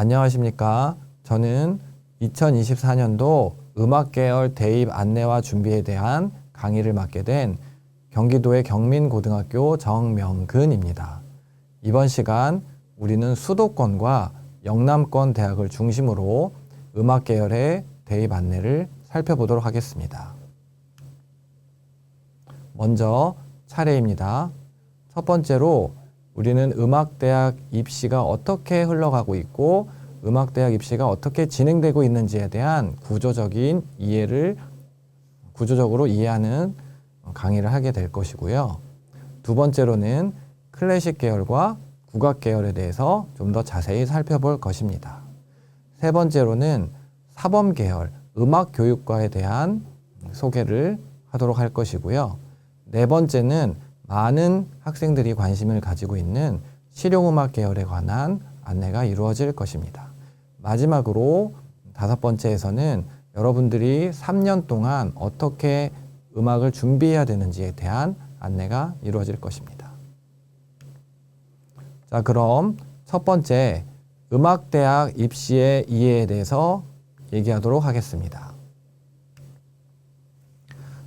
안녕하십니까. 저는 2024년도 음악계열 대입 안내와 준비에 대한 강의를 맡게 된 경기도의 경민고등학교 정명근입니다. 이번 시간 우리는 수도권과 영남권 대학을 중심으로 음악계열의 대입 안내를 살펴보도록 하겠습니다. 먼저 차례입니다. 첫 번째로 우리는 음악대학 입시가 어떻게 흘러가고 있고 음악대학 입시가 어떻게 진행되고 있는지에 대한 구조적으로 이해하는 강의를 하게 될 것이고요. 두 번째로는 클래식 계열과 국악 계열에 대해서 좀 더 자세히 살펴볼 것입니다. 세 번째로는 사범 계열 음악교육과에 대한 소개를 하도록 할 것이고요. 네 번째는 많은 학생들이 관심을 가지고 있는 실용음악 계열에 관한 안내가 이루어질 것입니다. 마지막으로 다섯 번째에서는 여러분들이 3년 동안 어떻게 음악을 준비해야 되는지에 대한 안내가 이루어질 것입니다. 자, 그럼 첫 번째 음악대학 입시의 이해에 대해서 얘기하도록 하겠습니다.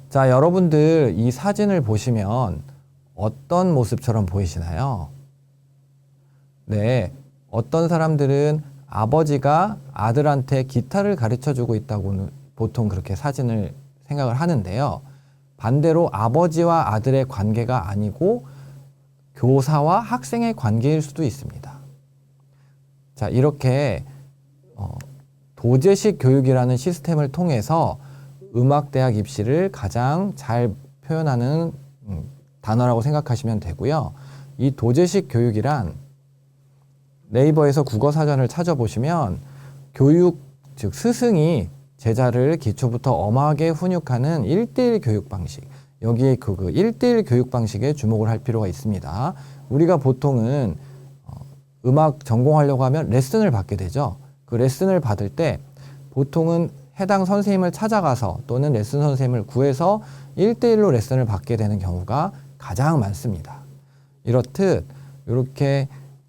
자, 여러분들 이 사진을 보시면 어떤 모습처럼 보이시나요? 네, 어떤 사람들은 아버지가 아들한테 기타를 가르쳐주고 있다고 보통 그렇게 사진을 생각을 하는데요. 반대로 아버지와 아들의 관계가 아니고 교사와 학생의 관계일 수도 있습니다. 자, 이렇게 도제식 교육이라는 시스템을 통해서 음악대학 입시를 가장 잘 표현하는 단어라고 생각하시면 되고요. 이 도제식 교육이란 네이버에서 국어사전을 찾아보시면 교육, 즉 스승이 제자를 기초부터 엄하게 훈육하는 1:1 교육 방식, 여기에 그 1:1 교육 방식에 주목을 할 필요가 있습니다. 우리가 보통은 음악 전공하려고 하면 레슨을 받게 되죠. 그 레슨을 받을 때 보통은 해당 선생님을 찾아가서 또는 레슨 선생님을 구해서 1:1로 레슨을 받게 되는 경우가 가장 많습니다. 이렇듯 이렇게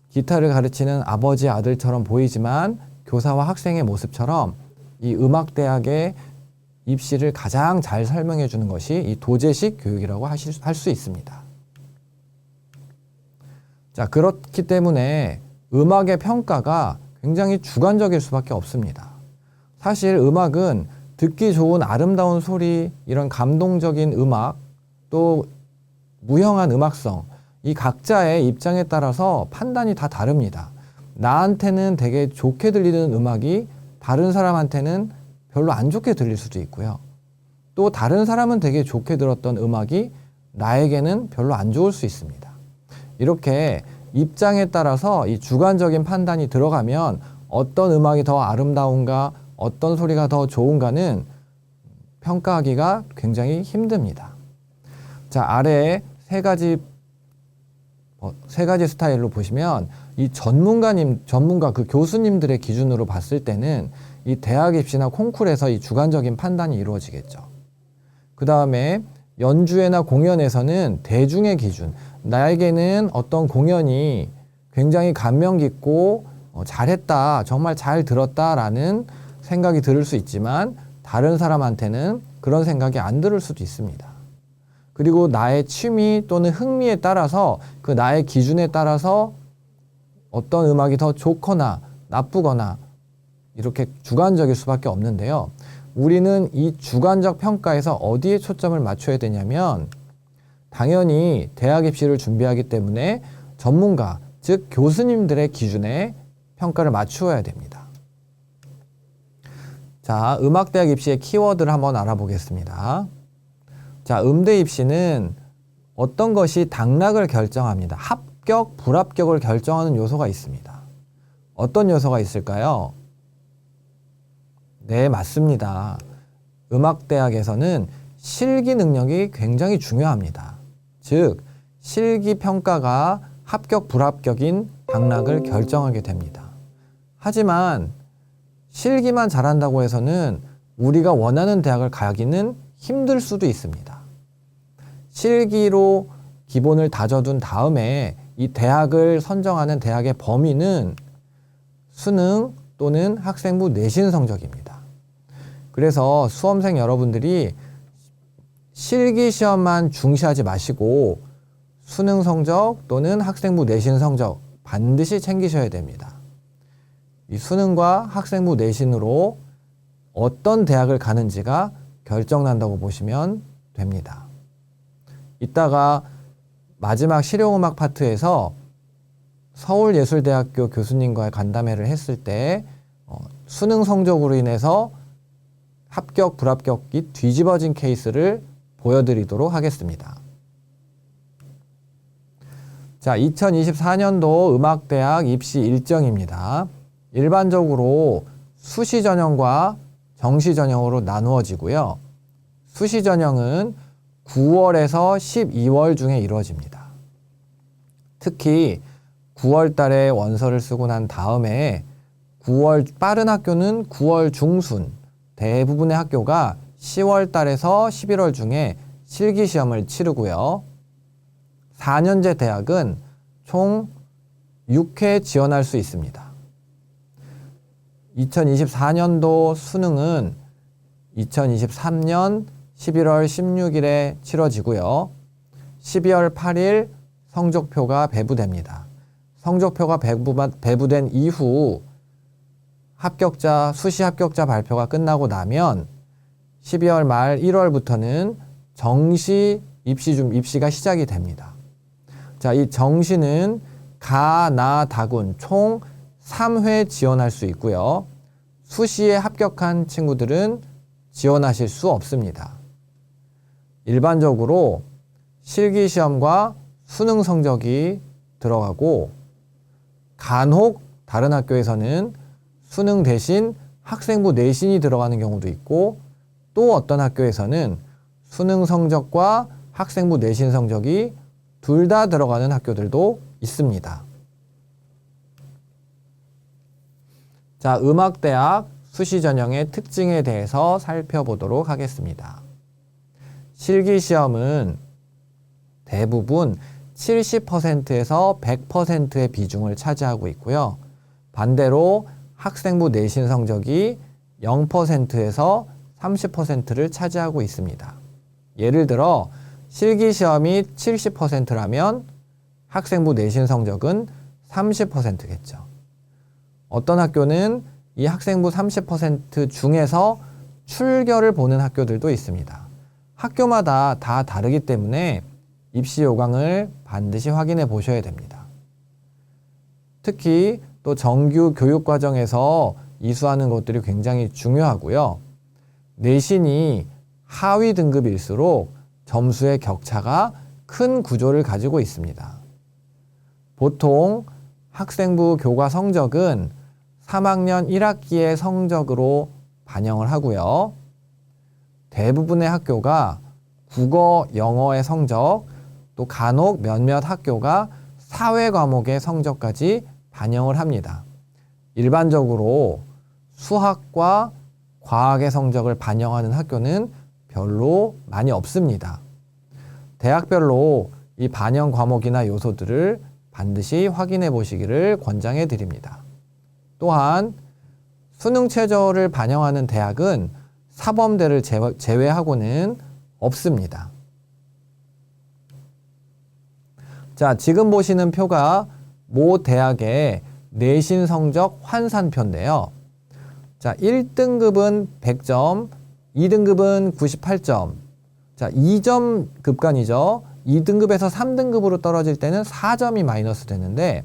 기타를 가르치는 아버지 아들처럼 보이지만 교사와 학생의 모습처럼 이 음악대학의 입시를 가장 잘 설명해 주는 것이 이 도제식 교육이라고 할 수 있습니다. 자, 그렇기 때문에 음악의 평가가 굉장히 주관적일 수밖에 없습니다. 사실 음악은 듣기 좋은 아름다운 소리, 이런 감동적인 음악, 또 무형한 음악성, 이 각자의 입장에 따라서 판단이 다 다릅니다. 나한테는 되게 좋게 들리는 음악이 다른 사람한테는 별로 안 좋게 들릴 수도 있고요. 또 다른 사람은 되게 좋게 들었던 음악이 나에게는 별로 안 좋을 수 있습니다. 이렇게 입장에 따라서 이 주관적인 판단이 들어가면 어떤 음악이 더 아름다운가, 어떤 소리가 더 좋은가는 평가하기가 굉장히 힘듭니다. 자, 아래에 세 가지 스타일로 보시면 이 전문가 그 교수님들의 기준으로 봤을 때는 이 대학 입시나 콩쿠르에서 이 주관적인 판단이 이루어지겠죠. 그 다음에 연주회나 공연에서는 대중의 기준, 나에게는 어떤 공연이 굉장히 감명 깊고 잘했다, 정말 잘 들었다라는 생각이 들을 수 있지만 다른 사람한테는 그런 생각이 안 들을 수도 있습니다. 그리고 나의 취미 또는 흥미에 따라서 그 나의 기준에 따라서 어떤 음악이 더 좋거나 나쁘거나 이렇게 주관적일 수밖에 없는데요. 우리는 이 주관적 평가에서 어디에 초점을 맞춰야 되냐면 당연히 대학 입시를 준비하기 때문에 전문가, 즉 교수님들의 기준에 평가를 맞추어야 됩니다. 자, 음악대학 입시의 키워드를 한번 알아보겠습니다. 자, 음대 입시는 어떤 것이 당락을 결정합니다. 합격, 불합격을 결정하는 요소가 있습니다. 어떤 요소가 있을까요? 네, 맞습니다. 음악대학에서는 실기 능력이 굉장히 중요합니다. 즉, 실기 평가가 합격, 불합격인 당락을 결정하게 됩니다. 하지만 실기만 잘한다고 해서는 우리가 원하는 대학을 가기는 힘들 수도 있습니다. 실기로 기본을 다져둔 다음에 이 대학을 선정하는 대학의 범위는 수능 또는 학생부 내신 성적입니다. 그래서 수험생 여러분들이 실기시험만 중시하지 마시고 수능 성적 또는 학생부 내신 성적 반드시 챙기셔야 됩니다. 이 수능과 학생부 내신으로 어떤 대학을 가는지가 결정난다고 보시면 됩니다. 이따가 마지막 실용음악 파트에서 서울예술대학교 교수님과의 간담회를 했을 때 수능 성적으로 인해서 합격, 불합격이 뒤집어진 케이스를 보여드리도록 하겠습니다. 자, 2024년도 음악대학 입시 일정입니다. 일반적으로 수시 전형과 정시 전형으로 나누어지고요. 수시 전형은 9월에서 12월 중에 이루어집니다. 특히 9월 달에 원서를 쓰고 난 다음에 빠른 학교는 9월 중순, 대부분의 학교가 10월 달에서 11월 중에 실기시험을 치르고요. 4년제 대학은 총 6회 지원할 수 있습니다. 2024년도 수능은 2023년 11월 16일에 치러지고요. 12월 8일 성적표가 배부됩니다. 성적표가 배부된 이후 수시 합격자 발표가 끝나고 나면 12월 말 1월부터는 정시 입시가 시작이 됩니다. 자, 이 정시는 가, 나, 다군 총 3회 지원할 수 있고요. 수시에 합격한 친구들은 지원하실 수 없습니다. 일반적으로 실기시험과 수능 성적이 들어가고 간혹 다른 학교에서는 수능 대신 학생부 내신이 들어가는 경우도 있고 또 어떤 학교에서는 수능 성적과 학생부 내신 성적이 둘 다 들어가는 학교들도 있습니다. 자, 음악대학 수시 전형의 특징에 대해서 살펴보도록 하겠습니다. 실기시험은 대부분 70%에서 100%의 비중을 차지하고 있고요. 반대로 학생부 내신 성적이 0%에서 30%를 차지하고 있습니다. 예를 들어 실기시험이 70%라면 학생부 내신 성적은 30%겠죠. 어떤 학교는 이 학생부 30% 중에서 출결을 보는 학교들도 있습니다. 학교마다 다 다르기 때문에 입시 요강을 반드시 확인해 보셔야 됩니다. 특히 또 정규 교육 과정에서 이수하는 것들이 굉장히 중요하고요. 내신이 하위 등급일수록 점수의 격차가 큰 구조를 가지고 있습니다. 보통 학생부 교과 성적은 3학년 1학기의 성적으로 반영을 하고요. 대부분의 학교가 국어, 영어의 성적, 또 간혹 몇몇 학교가 사회 과목의 성적까지 반영을 합니다. 일반적으로 수학과 과학의 성적을 반영하는 학교는 별로 많이 없습니다. 대학별로 이 반영 과목이나 요소들을 반드시 확인해 보시기를 권장해 드립니다. 또한 수능 최저를 반영하는 대학은 사범대를 제외하고는 없습니다. 자, 지금 보시는 표가 모 대학의 내신 성적 환산표인데요. 자, 1등급은 100점, 2등급은 98점. 자, 2점 급간이죠. 2등급에서 3등급으로 떨어질 때는 4점이 마이너스 되는데,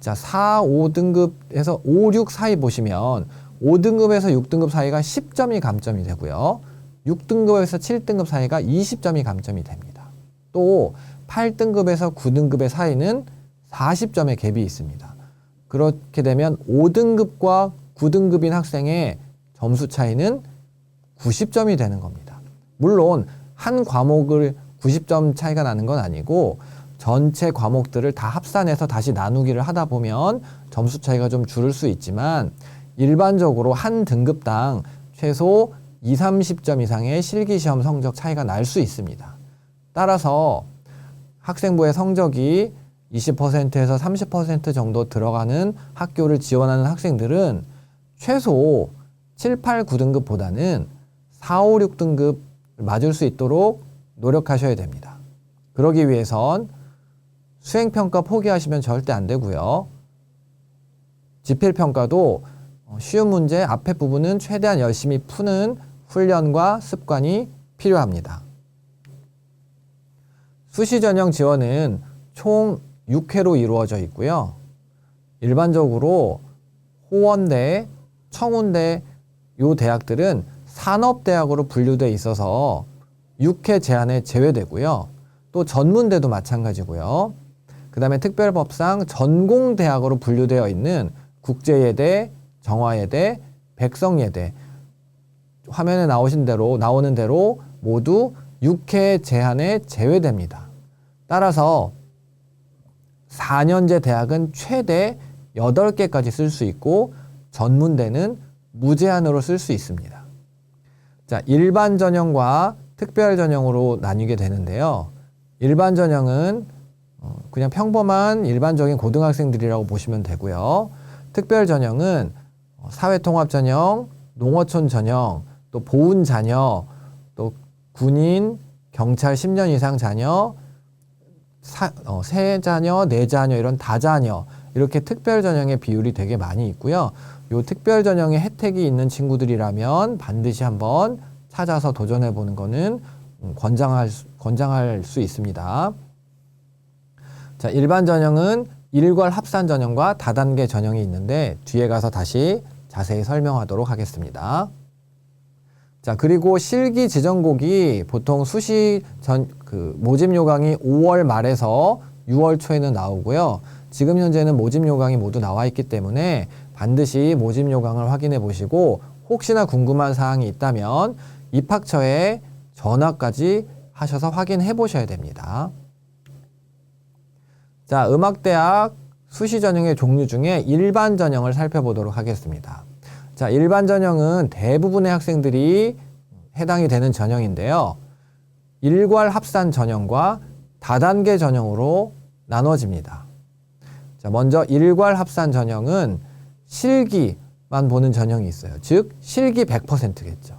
자, 4, 5등급에서 5, 6 사이 보시면 5등급에서 6등급 사이가 10점이 감점이 되고요. 6등급에서 7등급 사이가 20점이 감점이 됩니다. 또 8등급에서 9등급의 사이는 40점의 갭이 있습니다. 그렇게 되면 5등급과 9등급인 학생의 점수 차이는 90점이 되는 겁니다. 물론 한 과목을 90점 차이가 나는 건 아니고 전체 과목들을 다 합산해서 다시 나누기를 하다 보면 점수 차이가 좀 줄을 수 있지만 일반적으로 한 등급당 최소 20, 30점 이상의 실기시험 성적 차이가 날 수 있습니다. 따라서 학생부의 성적이 20%에서 30% 정도 들어가는 학교를 지원하는 학생들은 최소 7, 8, 9등급보다는 4, 5, 6등급 맞을 수 있도록 노력하셔야 됩니다. 그러기 위해선 수행평가 포기하시면 절대 안 되고요. 지필평가도 쉬운 문제 앞에 부분은 최대한 열심히 푸는 훈련과 습관이 필요합니다. 수시 전형 지원은 총 6회로 이루어져 있고요. 일반적으로 호원대, 청운대 요 대학들은 산업대학으로 분류되어 있어서 6회 제한에 제외되고요. 또 전문대도 마찬가지고요. 그 다음에 특별법상 전공대학으로 분류되어 있는 국제예대, 정화예대, 백성예대 화면에 나오는 대로 모두 6회 제한에 제외됩니다. 따라서 4년제 대학은 최대 8개까지 쓸 수 있고 전문대는 무제한으로 쓸 수 있습니다. 자, 일반 전형과 특별 전형으로 나뉘게 되는데요. 일반 전형은 그냥 평범한 일반적인 고등학생들이라고 보시면 되고요. 특별 전형은 사회통합 전형, 농어촌 전형, 또 보훈 자녀, 또 군인, 경찰 10년 이상 자녀, 세 자녀, 네 자녀 이런 다자녀 이렇게 특별 전형의 비율이 되게 많이 있고요. 요 특별 전형에 혜택이 있는 친구들이라면 반드시 한번 찾아서 도전해 보는 거는 권장할 수 있습니다. 자, 일반 전형은 일괄 합산 전형과 다단계 전형이 있는데 뒤에 가서 다시 자세히 설명하도록 하겠습니다. 자, 그리고 실기 지정곡이 보통 모집 요강이 5월 말에서 6월 초에는 나오고요. 지금 현재는 모집 요강이 모두 나와 있기 때문에 반드시 모집 요강을 확인해 보시고 혹시나 궁금한 사항이 있다면 입학처에 전화까지 하셔서 확인해 보셔야 됩니다. 자, 음악대학 수시 전형의 종류 중에 일반 전형을 살펴보도록 하겠습니다. 자, 일반 전형은 대부분의 학생들이 해당이 되는 전형인데요. 일괄 합산 전형과 다단계 전형으로 나눠집니다. 자, 먼저 일괄 합산 전형은 실기만 보는 전형이 있어요. 즉, 실기 100%겠죠.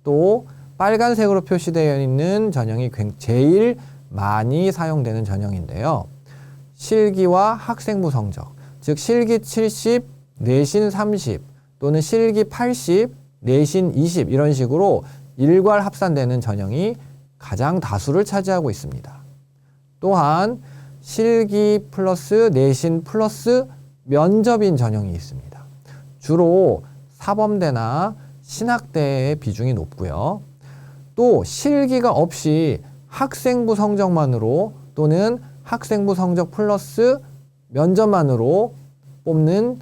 또 빨간색으로 표시되어 있는 전형이 제일 많이 사용되는 전형인데요. 실기와 학생부 성적, 즉 실기 70, 내신 30 또는 실기 80, 내신 20 이런 식으로 일괄 합산되는 전형이 가장 다수를 차지하고 있습니다. 또한 실기 플러스 내신 플러스 면접인 전형이 있습니다. 주로 사범대나 신학대의 비중이 높고요. 또 실기가 없이 학생부 성적만으로 또는 학생부 성적 플러스 면접만으로 뽑는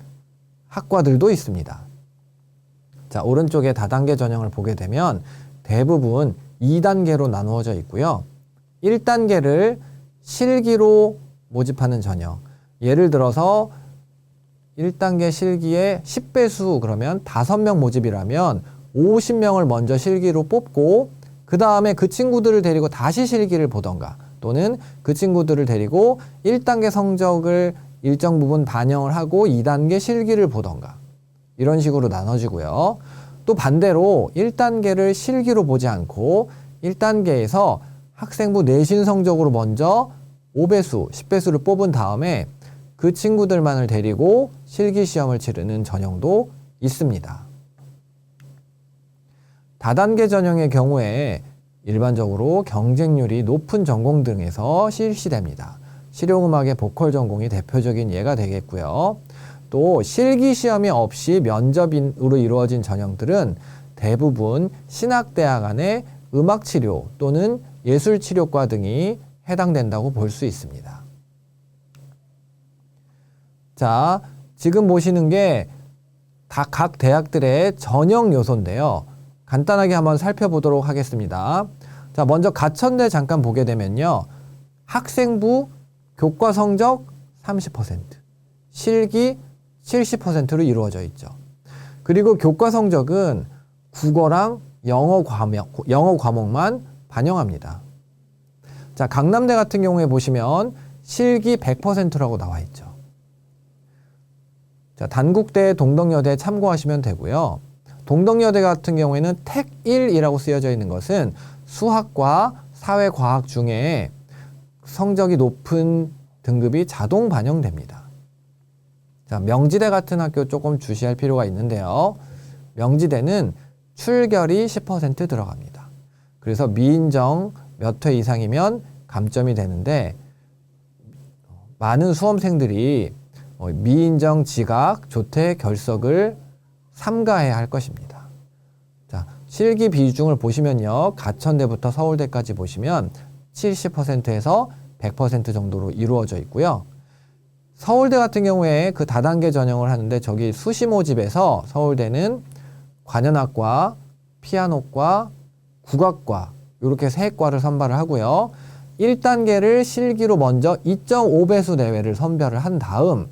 학과들도 있습니다. 자, 오른쪽에 다단계 전형을 보게 되면 대부분 2단계로 나누어져 있고요. 1단계를 실기로 모집하는 전형. 예를 들어서 1단계 실기에 10배수 그러면 5명 모집이라면 50명을 먼저 실기로 뽑고 그 다음에 그 친구들을 데리고 다시 실기를 보던가 또는 그 친구들을 데리고 1단계 성적을 일정 부분 반영을 하고 2단계 실기를 보던가 이런 식으로 나눠지고요. 또 반대로 1단계를 실기로 보지 않고 1단계에서 학생부 내신 성적으로 먼저 5배수, 10배수를 뽑은 다음에 그 친구들만을 데리고 실기 시험을 치르는 전형도 있습니다. 다단계 전형의 경우에 일반적으로 경쟁률이 높은 전공 등에서 실시됩니다. 실용음악의 보컬 전공이 대표적인 예가 되겠고요. 또 실기 시험이 없이 면접으로 이루어진 전형들은 대부분 신학대학 안에 음악치료 또는 예술치료과 등이 해당된다고 볼 수 있습니다. 자, 지금 보시는 게 각 대학들의 전형 요소인데요. 간단하게 한번 살펴보도록 하겠습니다. 자, 먼저 가천대 잠깐 보게 되면요. 학생부 교과 성적 30%, 실기 70%로 이루어져 있죠. 그리고 교과 성적은 국어랑 영어 과목만 반영합니다. 자, 강남대 같은 경우에 보시면 실기 100%라고 나와 있죠. 자, 단국대 동덕여대 참고하시면 되고요. 동덕여대 같은 경우에는 택1이라고 쓰여져 있는 것은 수학과 사회과학 중에 성적이 높은 등급이 자동 반영됩니다. 자, 명지대 같은 학교 조금 주시할 필요가 있는데요. 명지대는 출결이 10% 들어갑니다. 그래서 미인정 몇 회 이상이면 감점이 되는데 많은 수험생들이 미인정 지각, 조퇴, 결석을 삼가해야 할 것입니다. 자, 실기 비중을 보시면요. 가천대부터 서울대까지 보시면 70%에서 100% 정도로 이루어져 있고요. 서울대 같은 경우에 그 다단계 전형을 하는데 저기 수시 모집에서 서울대는 관현악과, 피아노과, 국악과 이렇게 세 과를 선발을 하고요. 1단계를 실기로 먼저 2.5배수 내외를 선별을 한 다음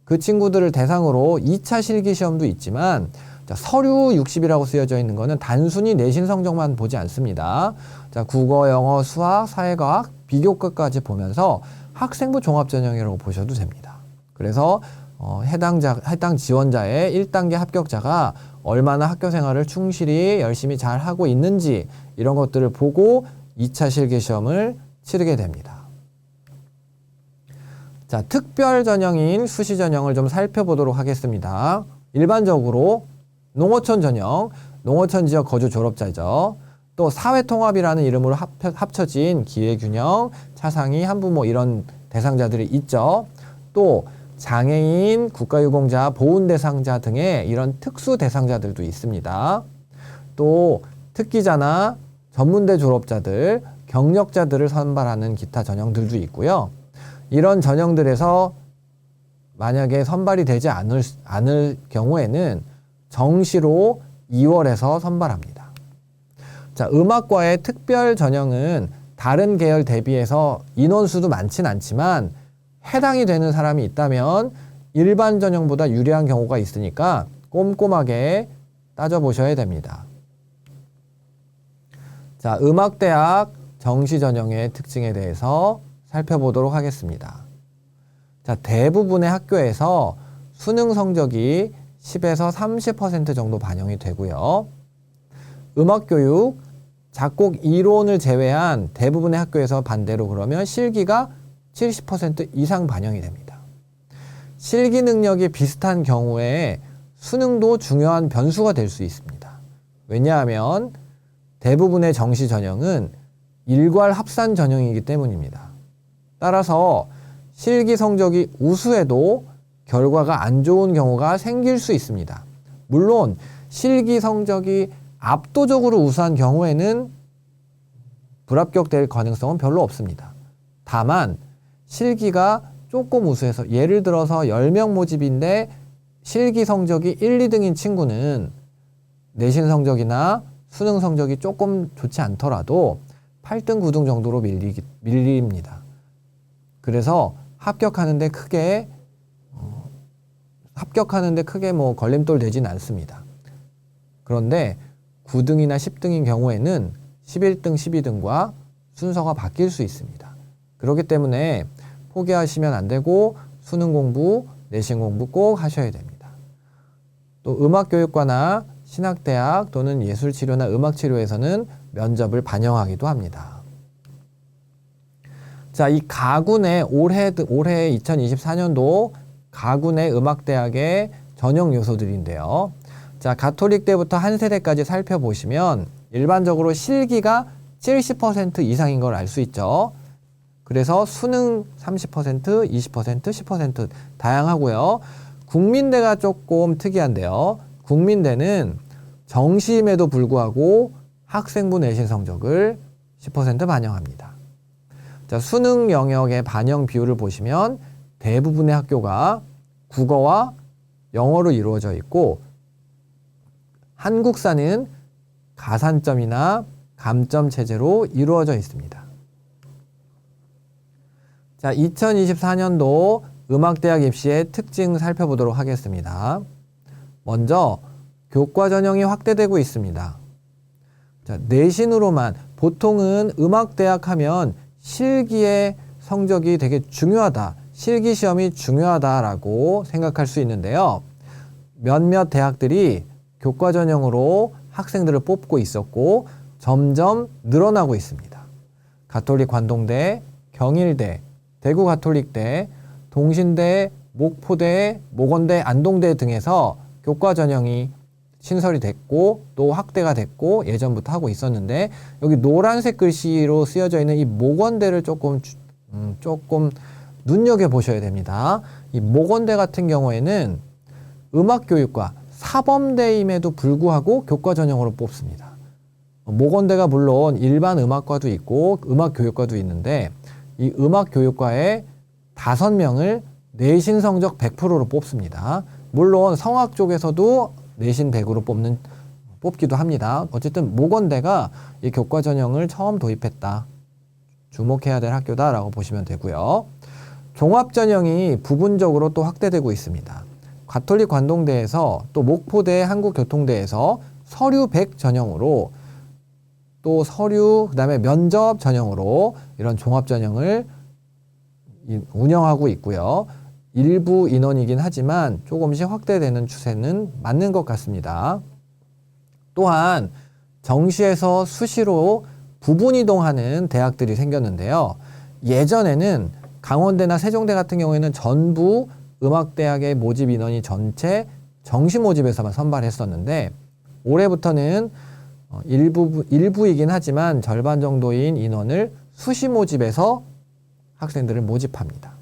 그 친구들을 대상으로 2차 실기 시험도 있지만 자, 서류 60이라고 쓰여져 있는 거는 단순히 내신 성적만 보지 않습니다. 자, 국어, 영어, 수학, 사회과학, 비교과까지 보면서 학생부 종합전형이라고 보셔도 됩니다. 그래서 해당 지원자의 1단계 합격자가 얼마나 학교 생활을 충실히 열심히 잘 하고 있는지 이런 것들을 보고 2차 실기 시험을 치르게 됩니다. 자, 특별 전형인 수시 전형을 좀 살펴보도록 하겠습니다. 일반적으로 농어촌 전형, 농어촌 지역 거주 졸업자죠. 또 사회통합이라는 이름으로 합쳐진 기회균형, 차상위, 한부모 이런 대상자들이 있죠. 또 장애인, 국가유공자, 보훈대상자 등의 이런 특수 대상자들도 있습니다. 또 특기자나 전문대 졸업자들, 경력자들을 선발하는 기타 전형들도 있고요. 이런 전형들에서 만약에 선발이 되지 않을 경우에는 정시로 2월에서 선발합니다. 자, 음악과의 특별 전형은 다른 계열 대비해서 인원수도 많진 않지만 해당이 되는 사람이 있다면 일반 전형보다 유리한 경우가 있으니까 꼼꼼하게 따져보셔야 됩니다. 자, 음악대학 정시 전형의 특징에 대해서 살펴보도록 하겠습니다. 자, 대부분의 학교에서 수능 성적이 10에서 30% 정도 반영이 되고요. 음악교육, 작곡 이론을 제외한 대부분의 학교에서 반대로 그러면 실기가 70% 이상 반영이 됩니다. 실기 능력이 비슷한 경우에 수능도 중요한 변수가 될 수 있습니다. 왜냐하면 대부분의 정시 전형은 일괄 합산 전형이기 때문입니다. 따라서 실기 성적이 우수해도 결과가 안 좋은 경우가 생길 수 있습니다. 물론 실기 성적이 압도적으로 우수한 경우에는 불합격될 가능성은 별로 없습니다. 다만 실기가 조금 우수해서 예를 들어서 10명 모집인데 실기 성적이 1, 2등인 친구는 내신 성적이나 수능 성적이 조금 좋지 않더라도 8등, 9등 정도로 밀립니다. 그래서 합격하는데 크게 뭐 걸림돌 되진 않습니다. 그런데 9등이나 10등인 경우에는 11등, 12등과 순서가 바뀔 수 있습니다. 그렇기 때문에 포기하시면 안 되고 수능 공부, 내신 공부 꼭 하셔야 됩니다. 또 음악교육과나 신학대학 또는 예술치료나 음악치료에서는 면접을 반영하기도 합니다. 자, 이 가군의 올해 2024년도 가군의 음악대학의 전형 요소들인데요. 자, 가톨릭대부터 한세대까지 살펴보시면 일반적으로 실기가 70% 이상인 걸 알 수 있죠. 그래서 수능 30%, 20%, 10% 다양하고요. 국민대가 조금 특이한데요. 국민대는 정시임에도 불구하고 학생부 내신 성적을 10% 반영합니다. 자, 수능 영역의 반영 비율을 보시면 대부분의 학교가 국어와 영어로 이루어져 있고 한국사는 가산점이나 감점 체제로 이루어져 있습니다. 자, 2024년도 음악대학 입시의 특징 살펴보도록 하겠습니다. 먼저 교과 전형이 확대되고 있습니다. 자, 내신으로만 보통은 음악대학 하면 실기에 성적이 되게 중요하다. 실기 시험이 중요하다라고 생각할 수 있는데요. 몇몇 대학들이 교과 전형으로 학생들을 뽑고 있었고 점점 늘어나고 있습니다. 가톨릭 관동대, 경일대, 대구 가톨릭대, 동신대, 목포대, 모건대, 안동대 등에서 교과 전형이 신설이 됐고 또 확대가 됐고 예전부터 하고 있었는데 여기 노란색 글씨로 쓰여져 있는 이 모건대를 조금 눈여겨보셔야 됩니다. 이 모건대 같은 경우에는 음악교육과 사범대임에도 불구하고 교과 전형으로 뽑습니다. 모건대가 물론 일반 음악과도 있고 음악교육과도 있는데 이 음악교육과에 5명을 내신 성적 100%로 뽑습니다. 물론 성악 쪽에서도 내신 100으로 뽑기도 합니다. 어쨌든 모건대가 이 교과 전형을 처음 도입했다. 주목해야 될 학교다라고 보시면 되고요. 종합 전형이 부분적으로 또 확대되고 있습니다. 가톨릭 관동대에서 또 목포대 한국교통대에서 서류 100 전형으로 또 서류 그다음에 면접 전형으로 이런 종합 전형을 운영하고 있고요. 일부 인원이긴 하지만 조금씩 확대되는 추세는 맞는 것 같습니다. 또한 정시에서 수시로 부분 이동하는 대학들이 생겼는데요. 예전에는 강원대나 세종대 같은 경우에는 전부 음악대학의 모집 인원이 전체 정시 모집에서만 선발했었는데 올해부터는 일부이긴 하지만 절반 정도인 인원을 수시 모집에서 학생들을 모집합니다.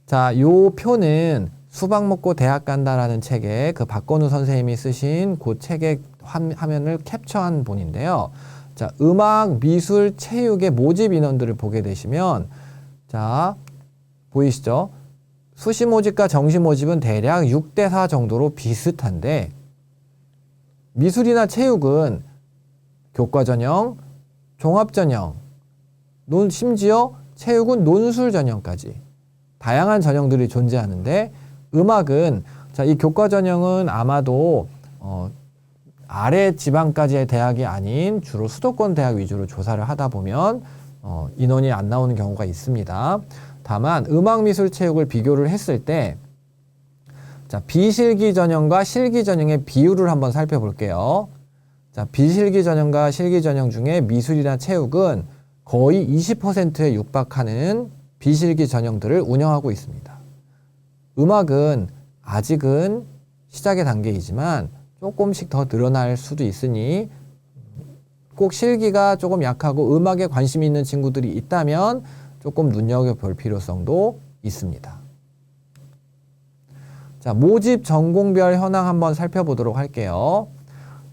자, 요 표는 수박 먹고 대학 간다라는 책에 그 박건우 선생님이 쓰신 그 책의 화면을 캡처한 본인데요. 자, 음악, 미술, 체육의 모집 인원들을 보게 되시면 자, 보이시죠? 수시 모집과 정시 모집은 대략 6대4 정도로 비슷한데 미술이나 체육은 교과 전형, 종합 전형, 심지어 체육은 논술 전형까지 다양한 전형들이 존재하는데 음악은 자, 이 교과 전형은 아마도 아래 지방까지의 대학이 아닌 주로 수도권 대학 위주로 조사를 하다 보면 인원이 안 나오는 경우가 있습니다. 다만 음악, 미술, 체육을 비교를 했을 때 자, 비실기 전형과 실기 전형의 비율을 한번 살펴볼게요. 자, 비실기 전형과 실기 전형 중에 미술이나 체육은 거의 20%에 육박하는 비실기 전형들을 운영하고 있습니다. 음악은 아직은 시작의 단계이지만 조금씩 더 늘어날 수도 있으니 꼭 실기가 조금 약하고 음악에 관심이 있는 친구들이 있다면 조금 눈여겨볼 필요성도 있습니다. 자, 모집 전공별 현황 한번 살펴보도록 할게요.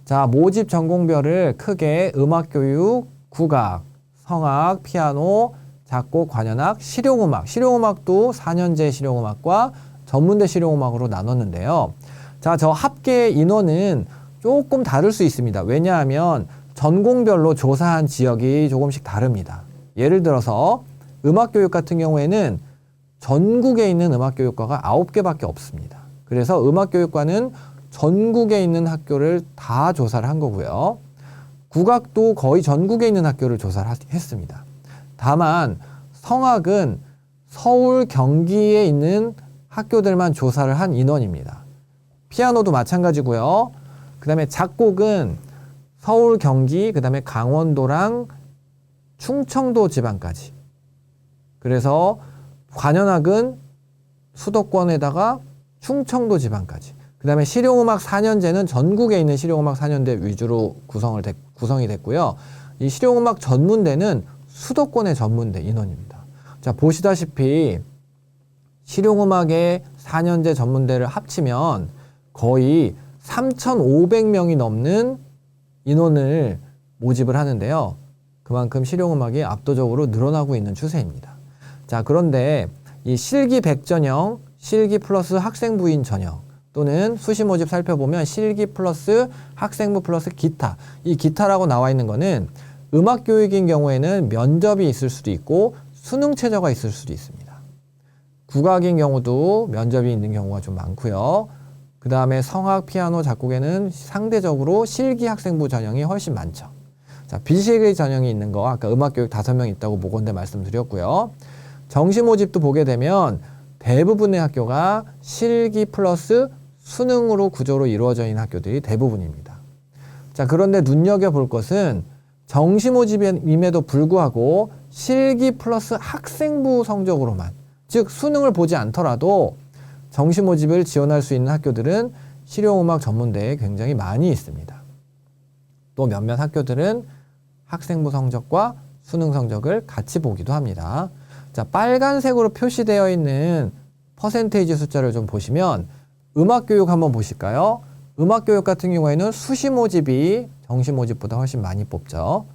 자, 모집 전공별을 크게 음악교육, 국악, 성악, 피아노, 작곡, 관현악, 실용음악, 실용음악도 4년제 실용음악과 전문대 실용음악으로 나눴는데요. 자, 저 합계 인원은 조금 다를 수 있습니다. 왜냐하면 전공별로 조사한 지역이 조금씩 다릅니다. 예를 들어서 음악교육 같은 경우에는 전국에 있는 음악교육과가 9개밖에 없습니다. 그래서 음악교육과는 전국에 있는 학교를 다 조사를 한 거고요. 국악도 거의 전국에 있는 학교를 조사를 했습니다. 다만 성악은 서울, 경기에 있는 학교들만 조사를 한 인원입니다. 피아노도 마찬가지고요. 그 다음에 작곡은 서울, 경기, 그 다음에 강원도랑 충청도 지방까지. 그래서 관현악은 수도권에다가 충청도 지방까지. 그 다음에 실용음악 4년제는 전국에 있는 실용음악 4년제 위주로 구성이 됐고요. 이 실용음악 전문대는 수도권의 전문대 인원입니다. 자, 보시다시피 실용음악의 4년제 전문대를 합치면 거의 3,500명이 넘는 인원을 모집을 하는데요. 그만큼 실용음악이 압도적으로 늘어나고 있는 추세입니다. 자, 그런데 이 실기 100 전형, 실기 플러스 학생부인 전형 또는 수시 모집 살펴보면 실기 플러스 학생부 플러스 기타, 이 기타라고 나와 있는 거는 음악 교육인 경우에는 면접이 있을 수도 있고 수능 최저가 있을 수도 있습니다. 국악인 경우도 면접이 있는 경우가 좀 많고요. 그 다음에 성악, 피아노, 작곡에는 상대적으로 실기 학생부 전형이 훨씬 많죠. 자, 비실기 전형이 있는 거 아까 음악교육 5명 있다고 모건대 말씀드렸고요. 정시 모집도 보게 되면 대부분의 학교가 실기 플러스 수능으로 구조로 이루어져 있는 학교들이 대부분입니다. 자, 그런데 눈여겨볼 것은 정시 모집임에도 불구하고 실기 플러스 학생부 성적으로만, 즉 수능을 보지 않더라도 정시 모집을 지원할 수 있는 학교들은 실용음악 전문대에 굉장히 많이 있습니다. 또 몇몇 학교들은 학생부 성적과 수능 성적을 같이 보기도 합니다. 자, 빨간색으로 표시되어 있는 퍼센테이지 숫자를 좀 보시면 음악교육 한번 보실까요? 음악교육 같은 경우에는 수시 모집이 정시 모집보다 훨씬 많이 뽑죠.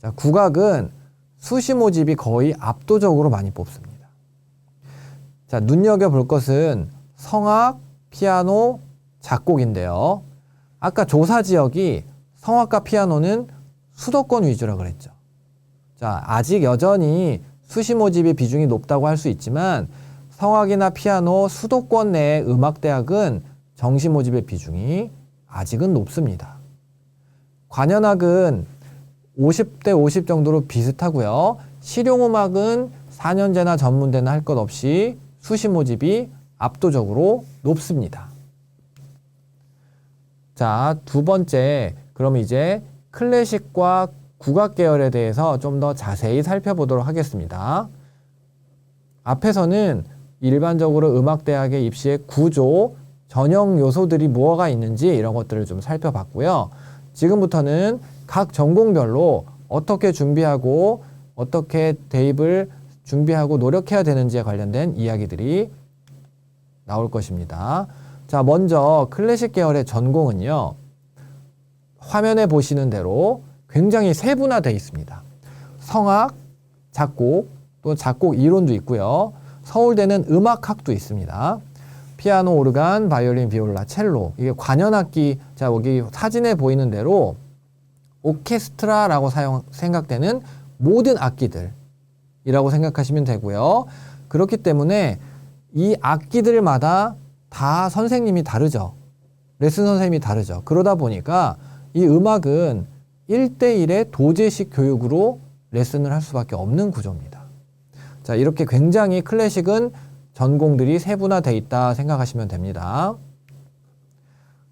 자, 국악은 수시 모집이 거의 압도적으로 많이 뽑습니다. 자, 눈여겨볼 것은 성악, 피아노, 작곡인데요. 아까 조사 지역이 성악과 피아노는 수도권 위주라 그랬죠. 자, 아직 여전히 수시 모집의 비중이 높다고 할 수 있지만 성악이나 피아노 수도권 내의 음악대학은 정시 모집의 비중이 아직은 높습니다. 관현악은 50대 50 정도로 비슷하고요. 실용음악은 4년제나 전문대나 할 것 없이 수시 모집이 압도적으로 높습니다. 자, 두 번째, 그럼 이제 클래식과 국악 계열에 대해서 좀 더 자세히 살펴보도록 하겠습니다. 앞에서는 일반적으로 음악대학의 입시의 구조, 전형 요소들이 뭐가 있는지 이런 것들을 좀 살펴봤고요. 지금부터는 각 전공별로 어떻게 준비하고 어떻게 대입을 준비하고 노력해야 되는지에 관련된 이야기들이 나올 것입니다. 자, 먼저 클래식 계열의 전공은요. 화면에 보시는 대로 굉장히 세분화되어 있습니다. 성악, 작곡, 또 작곡 이론도 있고요. 서울대는 음악학도 있습니다. 피아노, 오르간, 바이올린, 비올라, 첼로. 이게 관현악기, 자, 여기 사진에 보이는 대로 오케스트라라고 생각되는 모든 악기들이라고 생각하시면 되고요. 그렇기 때문에 이 악기들마다 다 선생님이 다르죠. 레슨 선생님이 다르죠. 그러다 보니까 이 음악은 1대1의 도제식 교육으로 레슨을 할 수밖에 없는 구조입니다. 자, 이렇게 굉장히 클래식은 전공들이 세분화되어 있다 생각하시면 됩니다.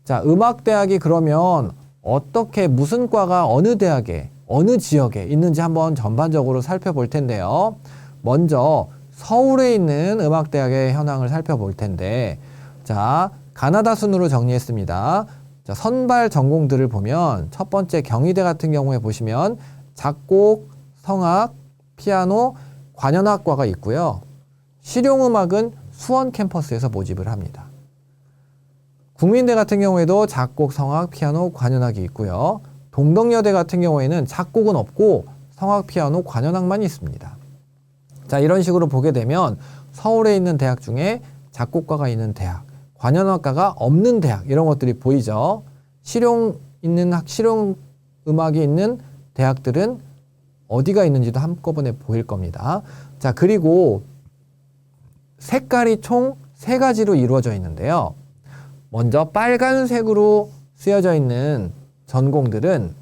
자, 음악대학이 그러면 어떻게 무슨 과가 어느 대학에 어느 지역에 있는지 한번 전반적으로 살펴볼 텐데요. 먼저 서울에 있는 음악대학의 현황을 살펴볼 텐데, 자, 가나다 순으로 정리했습니다. 자, 선발 전공들을 보면 첫 번째 경희대 같은 경우에 보시면 작곡, 성악, 피아노, 관현악과가 있고요. 실용음악은 수원 캠퍼스에서 모집을 합니다. 국민대 같은 경우에도 작곡, 성악, 피아노, 관현악이 있고요. 동덕여대 같은 경우에는 작곡은 없고 성악, 피아노, 관현악만 있습니다. 자, 이런 식으로 보게 되면 서울에 있는 대학 중에 작곡과가 있는 대학, 관현악과가 없는 대학 이런 것들이 보이죠. 실용 음악이 있는 대학들은 어디가 있는지도 한꺼번에 보일 겁니다. 자, 그리고 색깔이 총 3가지로 이루어져 있는데요. 먼저 빨간색으로 쓰여져 있는 전공들은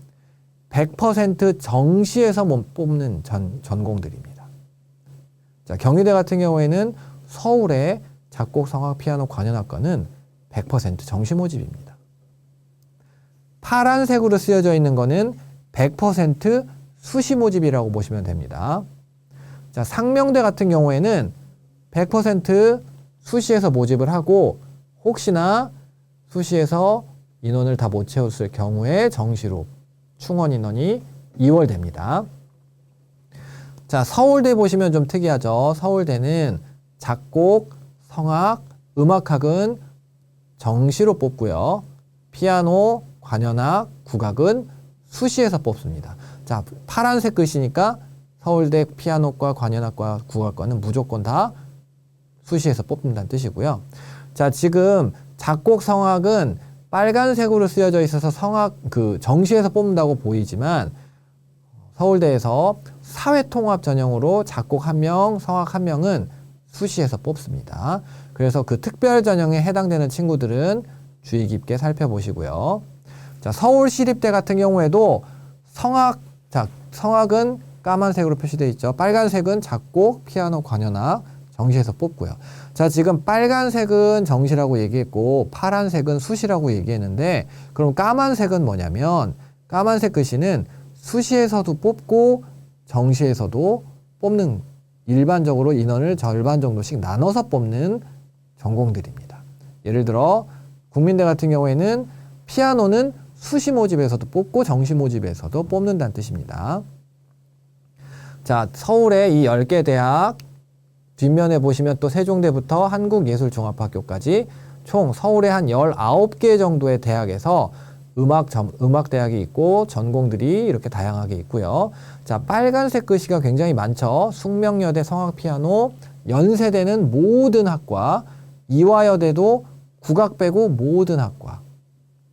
100% 정시에서 뽑는 전공들입니다. 자, 경희대 같은 경우에는 서울의 작곡, 성악, 피아노, 관현악과는 100% 정시 모집입니다. 파란색으로 쓰여져 있는 거는 100% 수시 모집이라고 보시면 됩니다. 자, 상명대 같은 경우에는 100% 수시에서 모집을 하고 혹시나 수시에서 인원을 다 못 채웠을 경우에 정시로 충원 인원이 2월 됩니다. 자, 서울대 보시면 좀 특이하죠. 서울대는 작곡, 성악, 음악학은 정시로 뽑고요. 피아노, 관현악, 국악은 수시에서 뽑습니다. 자, 파란색 글씨니까 서울대 피아노과, 관현악과, 국악과는 무조건 다 수시에서 뽑는다는 뜻이고요. 자, 지금 작곡, 성악은 빨간색으로 쓰여져 있어서 정시에서 뽑는다고 보이지만 서울대에서 사회통합 전형으로 작곡 1명, 성악 1명은 수시에서 뽑습니다. 그래서 그 특별 전형에 해당되는 친구들은 주의 깊게 살펴보시고요. 자, 서울시립대 같은 경우에도 성악, 자, 성악은 까만색으로 표시되어 있죠. 빨간색은 작곡, 피아노, 관현악, 정시에서 뽑고요. 자, 지금 빨간색은 정시라고 얘기했고 파란색은 수시라고 얘기했는데 그럼 까만색은 뭐냐면 까만색 글씨는 수시에서도 뽑고 정시에서도 뽑는 일반적으로 인원을 절반 정도씩 나눠서 뽑는 전공들입니다. 예를 들어 국민대 같은 경우에는 피아노는 수시 모집에서도 뽑고 정시 모집에서도 뽑는다는 뜻입니다. 자, 서울의 이 10개 대학 뒷면에 보시면 또 세종대부터 한국예술종합학교까지 총 서울에 한 19개 정도의 대학에서 음악대학이 있고 전공들이 이렇게 다양하게 있고요. 자, 빨간색 글씨가 굉장히 많죠. 숙명여대 성악피아노, 연세대는 모든 학과, 이화여대도 국악 빼고 모든 학과.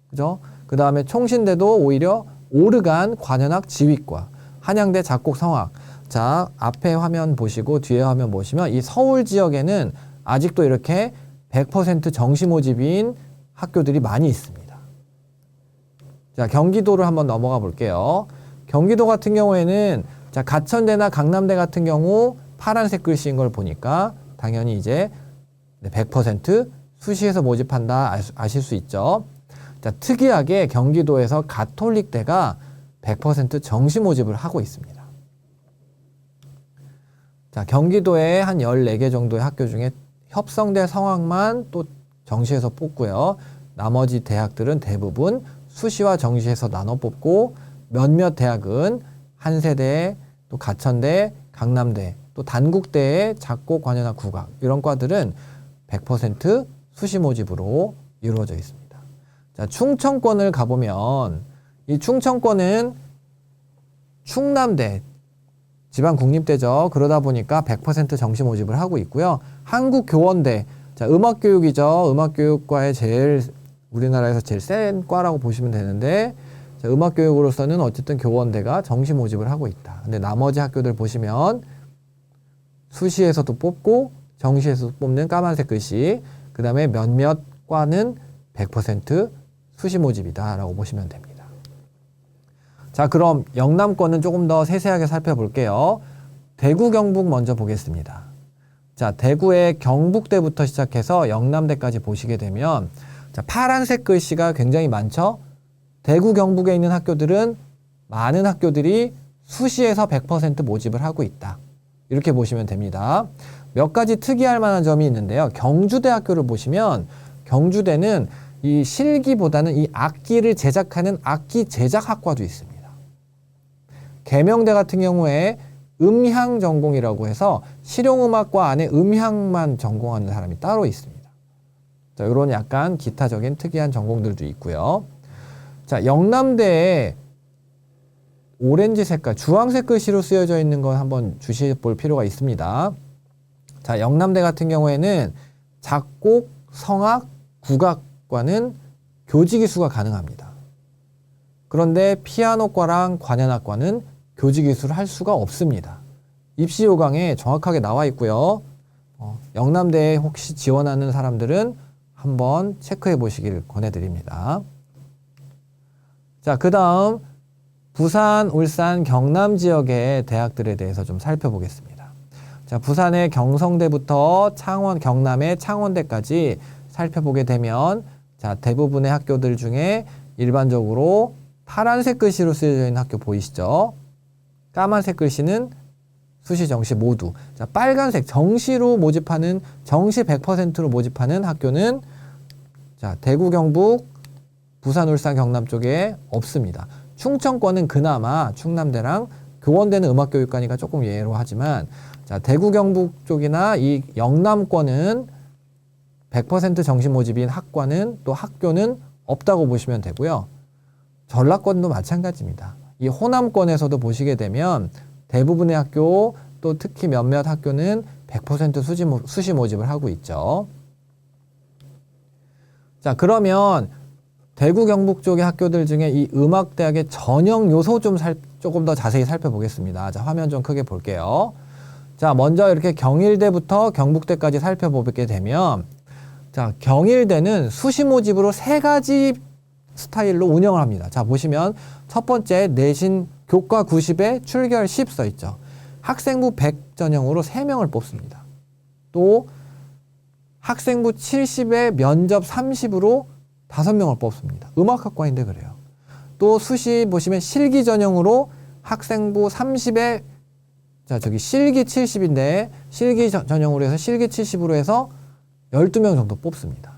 그죠? 그 다음에 총신대도 오히려 오르간 관현악 지휘과, 한양대 작곡 성악. 자, 앞에 화면 보시고 뒤에 화면 보시면 이 서울 지역에는 아직도 이렇게 100% 정시 모집인 학교들이 많이 있습니다. 자, 경기도를 한번 넘어가 볼게요. 경기도 같은 경우에는 자, 가천대나 강남대 같은 경우 파란색 글씨인 걸 보니까 당연히 이제 100% 수시에서 모집한다 아실 수 있죠. 자, 특이하게 경기도에서 가톨릭대가 100% 정시 모집을 하고 있습니다. 자, 경기도에 한 14개 정도의 학교 중에 협성대 성악만 또 정시에서 뽑고요. 나머지 대학들은 대부분 수시와 정시에서 나눠 뽑고 몇몇 대학은 한세대, 또 가천대, 강남대, 또 단국대의 작곡, 관현악, 국악 이런 과들은 100% 수시 모집으로 이루어져 있습니다. 자, 충청권을 가보면 이 충청권은 충남대 지방국립대죠. 그러다 보니까 100% 정시 모집을 하고 있고요. 한국교원대, 자, 음악교육이죠. 음악교육과의 우리나라에서 제일 센 과라고 보시면 되는데, 자, 음악교육으로서는 어쨌든 교원대가 정시 모집을 하고 있다. 근데 나머지 학교들 보시면 수시에서도 뽑고 정시에서도 뽑는 까만색 글씨, 그 다음에 몇몇 과는 100% 수시 모집이다 라고 보시면 됩니다. 자, 그럼 영남권은 조금 더 세세하게 살펴볼게요. 대구, 경북 먼저 보겠습니다. 자, 대구의 경북대부터 시작해서 영남대까지 보시게 되면 자, 파란색 글씨가 굉장히 많죠? 대구, 경북에 있는 학교들은 많은 학교들이 수시에서 100% 모집을 하고 있다. 이렇게 보시면 됩니다. 몇 가지 특이할 만한 점이 있는데요. 경주대학교를 보시면 경주대는 이 실기보다는 이 악기를 제작하는 악기 제작학과도 있습니다. 계명대 같은 경우에 음향 전공이라고 해서 실용음악과 안에 음향만 전공하는 사람이 따로 있습니다. 자, 이런 약간 기타적인 특이한 전공들도 있고요. 자, 영남대에 오렌지 색깔, 주황색 글씨로 쓰여져 있는 건 한번 주시해 볼 필요가 있습니다. 자, 영남대 같은 경우에는 작곡, 성악, 국악과는 교직이수가 가능합니다. 그런데 피아노과랑 관현악과는 교직이수를 할 수가 없습니다. 입시 요강에 정확하게 나와 있고요. 영남대에 혹시 지원하는 사람들은 한번 체크해 보시길 권해드립니다. 자, 그 다음 부산, 울산, 경남 지역의 대학들에 대해서 좀 살펴보겠습니다. 자, 부산의 경성대부터 창원, 경남의 창원대까지 살펴보게 되면 자, 대부분의 학교들 중에 일반적으로 파란색 글씨로 쓰여져 있는 학교 보이시죠? 까만색 글씨는 수시, 정시 모두. 자, 빨간색 정시로 모집하는, 정시 100%로 모집하는 학교는 자, 대구, 경북, 부산, 울산, 경남 쪽에 없습니다. 충청권은 그나마 충남대랑 교원대는 음악교육과니까 조금 예외로 하지만 자, 대구, 경북 쪽이나 이 영남권은 100% 정시 모집인 학과는 또 학교는 없다고 보시면 되고요. 전라권도 마찬가지입니다. 이 호남권에서도 보시게 되면 대부분의 학교 또 특히 몇몇 학교는 100% 수시 모집을 하고 있죠. 자, 그러면 대구, 경북 쪽의 학교들 중에 이 음악대학의 전형 요소 조금 더 자세히 살펴보겠습니다. 자, 화면 좀 크게 볼게요. 자, 먼저 이렇게 경일대부터 경북대까지 살펴보게 되면 자, 경일대는 수시 모집으로 3가지 스타일로 운영을 합니다. 자, 보시면 첫 번째 내신 교과 90에 출결 10 써있죠. 학생부 100 전형으로 3명을 뽑습니다. 또 학생부 70에 면접 30으로 5명을 뽑습니다. 음악학과인데 그래요. 또 수시 보시면 실기 전형으로 학생부 30에 실기 70인데 실기 전형으로 해서 실기 70으로 해서 12명 정도 뽑습니다.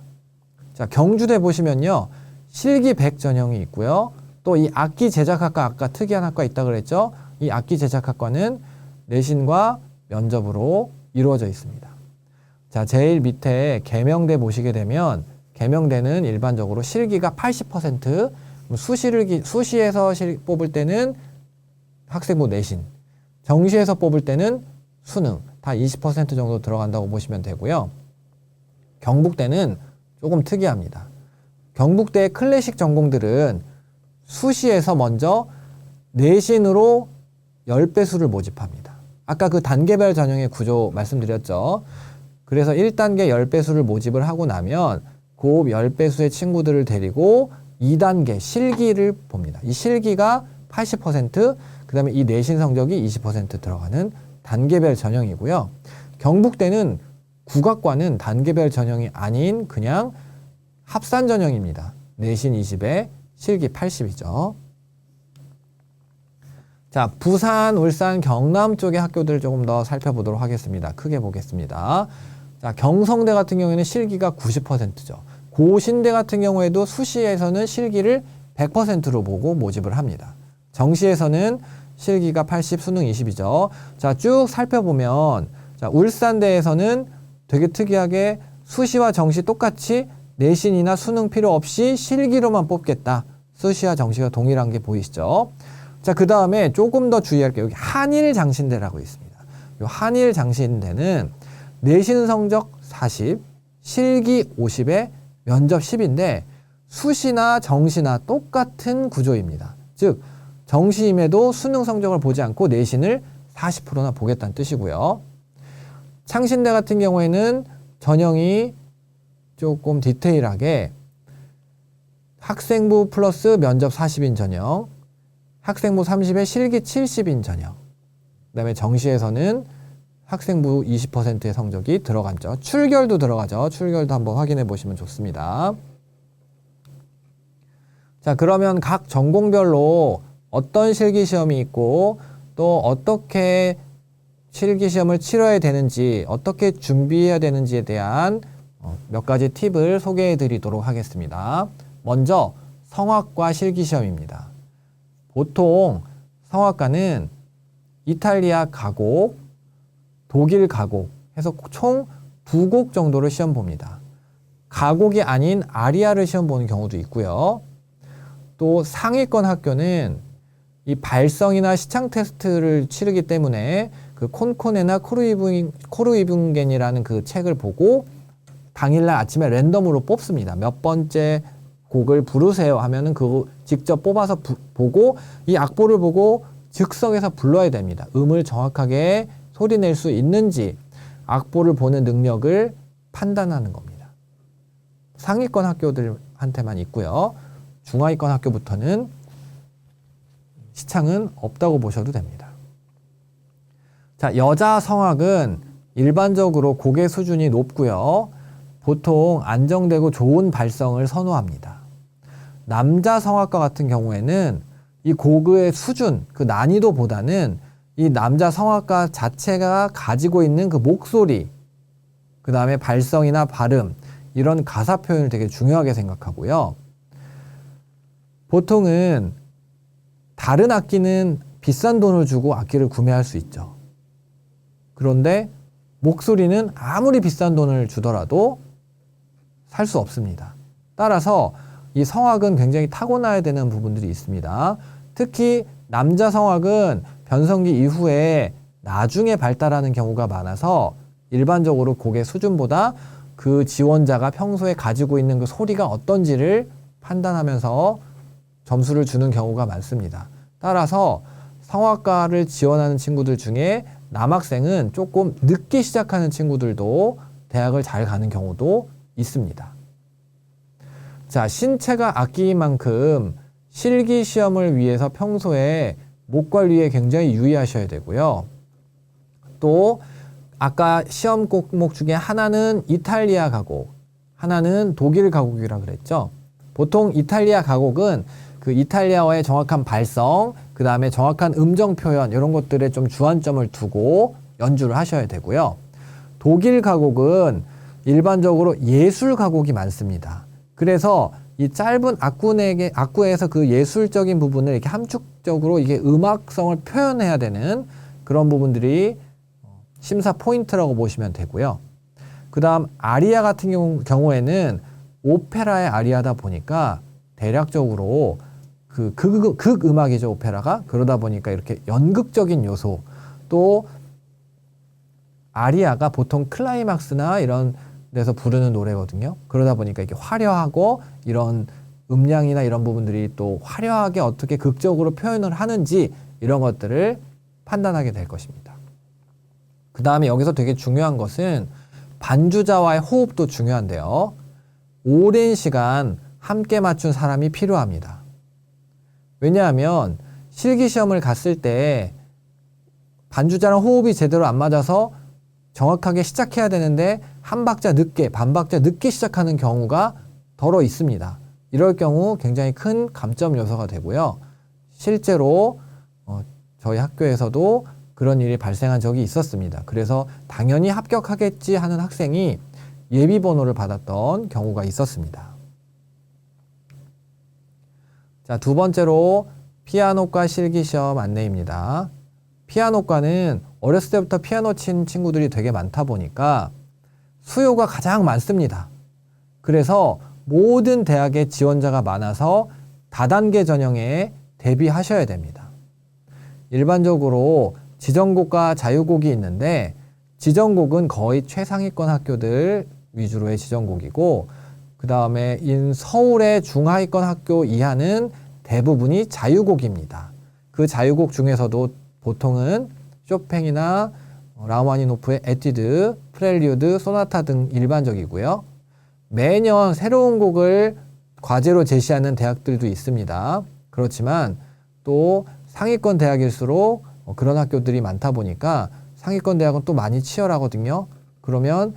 자, 경주대 보시면요. 실기 100 전형이 있고요. 또 이 악기 제작학과 아까 특이한 학과 있다고 그랬죠. 이 악기 제작학과는 내신과 면접으로 이루어져 있습니다. 자, 제일 밑에 계명대 보시게 되면 계명대는 일반적으로 실기가 80%, 수시에서 뽑을 때는 학생부 내신, 정시에서 뽑을 때는 수능 다 20% 정도 들어간다고 보시면 되고요. 경북대는 조금 특이합니다. 경북대 클래식 전공들은 수시에서 먼저 내신으로 10배수를 모집합니다. 아까 그 단계별 전형의 구조 말씀드렸죠. 그래서 1단계 10배수를 모집을 하고 나면 그 10배수의 친구들을 데리고 2단계 실기를 봅니다. 이 실기가 80%, 그 다음에 이 내신 성적이 20% 들어가는 단계별 전형이고요. 경북대는 국악과는 단계별 전형이 아닌 그냥 합산 전형입니다. 내신 20에 실기 80이죠. 자, 부산, 울산, 경남 쪽의 학교들 조금 더 살펴보도록 하겠습니다. 크게 보겠습니다. 자, 경성대 같은 경우에는 실기가 90%죠. 고신대 같은 경우에도 수시에서는 실기를 100%로 보고 모집을 합니다. 정시에서는 실기가 80, 수능 20이죠. 자, 쭉 살펴보면 자, 울산대에서는 되게 특이하게 수시와 정시 똑같이 내신이나 수능 필요 없이 실기로만 뽑겠다. 수시와 정시가 동일한 게 보이시죠? 자, 그 다음에 조금 더 주의할 게 여기 한일장신대라고 있습니다. 이 한일장신대는 내신 성적 40, 실기 50에 면접 10인데 수시나 정시나 똑같은 구조입니다. 즉 정시임에도 수능 성적을 보지 않고 내신을 40%나 보겠다는 뜻이고요. 창신대 같은 경우에는 전형이 조금 디테일하게 학생부 플러스 면접 40인 전형, 학생부 30에 실기 70인 전형, 그 다음에 정시에서는 학생부 20%의 성적이 들어갔죠. 출결도 들어가죠. 출결도 한번 확인해 보시면 좋습니다. 자, 그러면 각 전공별로 어떤 실기시험이 있고 또 어떻게 실기시험을 치러야 되는지, 어떻게 준비해야 되는지에 대한 몇 가지 팁을 소개해 드리도록 하겠습니다. 먼저 성악과 실기시험입니다. 보통 성악과는 이탈리아 가곡, 독일 가곡 해서 총 2곡 정도를 시험 봅니다. 가곡이 아닌 아리아를 시험 보는 경우도 있고요. 또 상위권 학교는 이 발성이나 시창 테스트를 치르기 때문에 그 콘코네나 코르이붕겐이라는 그 책을 보고 당일날 아침에 랜덤으로 뽑습니다. 몇 번째 곡을 부르세요 하면은 그거 직접 뽑아서 보고 이 악보를 보고 즉석에서 불러야 됩니다. 음을 정확하게 소리낼 수 있는지 악보를 보는 능력을 판단하는 겁니다. 상위권 학교들한테만 있고요. 중하위권 학교부터는 시창은 없다고 보셔도 됩니다. 자, 여자 성악은 일반적으로 곡의 수준이 높고요. 보통 안정되고 좋은 발성을 선호합니다. 남자 성악과 같은 경우에는 이 곡의 수준, 그 난이도보다는 이 남자 성악가 자체가 가지고 있는 그 목소리, 그 다음에 발성이나 발음, 이런 가사 표현을 되게 중요하게 생각하고요. 보통은 다른 악기는 비싼 돈을 주고 악기를 구매할 수 있죠. 그런데 목소리는 아무리 비싼 돈을 주더라도 살 수 없습니다. 따라서 이 성악은 굉장히 타고나야 되는 부분들이 있습니다. 특히 남자 성악은 변성기 이후에 나중에 발달하는 경우가 많아서 일반적으로 곡의 수준보다 그 지원자가 평소에 가지고 있는 그 소리가 어떤지를 판단하면서 점수를 주는 경우가 많습니다. 따라서 성악과를 지원하는 친구들 중에 남학생은 조금 늦게 시작하는 친구들도 대학을 잘 가는 경우도 있습니다. 자, 신체가 악기인 만큼 실기 시험을 위해서 평소에 목 관리에 굉장히 유의하셔야 되고요. 또 아까 시험 과목 중에 하나는 이탈리아 가곡, 하나는 독일 가곡이라 그랬죠. 보통 이탈리아 가곡은 그 이탈리아어의 정확한 발성, 그 다음에 정확한 음정 표현 이런 것들에 좀 주안점을 두고 연주를 하셔야 되고요. 독일 가곡은 일반적으로 예술 가곡이 많습니다. 그래서 이 짧은 악구에서 그 예술적인 부분을 이렇게 함축적으로 이게 음악성을 표현해야 되는 그런 부분들이 심사 포인트라고 보시면 되고요. 그 다음 아리아 같은 경우에는 오페라의 아리아다 보니까 대략적으로 그 극음악이죠, 오페라가. 그러다 보니까 이렇게 연극적인 요소, 또 아리아가 보통 클라이막스나 이런 데서 부르는 노래거든요. 그러다 보니까 이렇게 화려하고 이런 음량이나 이런 부분들이 또 화려하게 어떻게 극적으로 표현을 하는지 이런 것들을 판단하게 될 것입니다. 그 다음에 여기서 되게 중요한 것은 반주자와의 호흡도 중요한데요. 오랜 시간 함께 맞춘 사람이 필요합니다. 왜냐하면 실기시험을 갔을 때 반주자랑 호흡이 제대로 안 맞아서 정확하게 시작해야 되는데 한 박자 늦게, 반 박자 늦게 시작하는 경우가 더러 있습니다. 이럴 경우 굉장히 큰 감점 요소가 되고요. 실제로 저희 학교에서도 그런 일이 발생한 적이 있었습니다. 그래서 당연히 합격하겠지 하는 학생이 예비 번호를 받았던 경우가 있었습니다. 자, 두 번째로 피아노과 실기시험 안내입니다. 피아노과는 어렸을 때부터 피아노 친 친구들이 되게 많다 보니까 수요가 가장 많습니다. 그래서 모든 대학의 지원자가 많아서 다단계 전형에 대비하셔야 됩니다. 일반적으로 지정곡과 자유곡이 있는데 지정곡은 거의 최상위권 학교들 위주로의 지정곡이고 그 다음에 서울의 중하위권 학교 이하는 대부분이 자유곡입니다. 그 자유곡 중에서도 보통은 쇼팽이나 라흐마니노프의 에뛰드, 프렐류드, 소나타 등 일반적이고요. 매년 새로운 곡을 과제로 제시하는 대학들도 있습니다. 그렇지만 또 상위권 대학일수록 그런 학교들이 많다 보니까 상위권 대학은 또 많이 치열하거든요. 그러면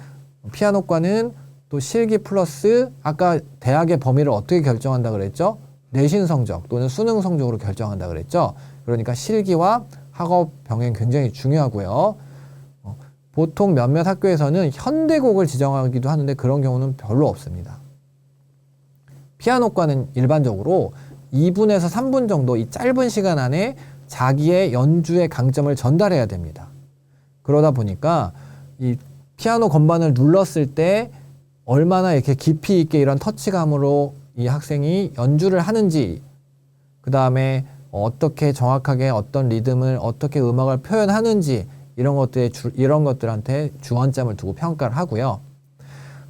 피아노과는 또 실기 플러스 아까 대학의 범위를 어떻게 결정한다 그랬죠? 내신 성적 또는 수능 성적으로 결정한다 그랬죠? 그러니까 실기와 학업 병행 굉장히 중요하고요. 보통 몇몇 학교에서는 현대곡을 지정하기도 하는데 그런 경우는 별로 없습니다. 피아노과는 일반적으로 2분에서 3분 정도 이 짧은 시간 안에 자기의 연주의 강점을 전달해야 됩니다. 그러다 보니까 이 피아노 건반을 눌렀을 때 얼마나 이렇게 깊이 있게 이런 터치감으로 이 학생이 연주를 하는지, 그 다음에 어떻게 정확하게 어떤 리듬을 어떻게 음악을 표현하는지 이런 것들한테 주안점을 두고 평가를 하고요.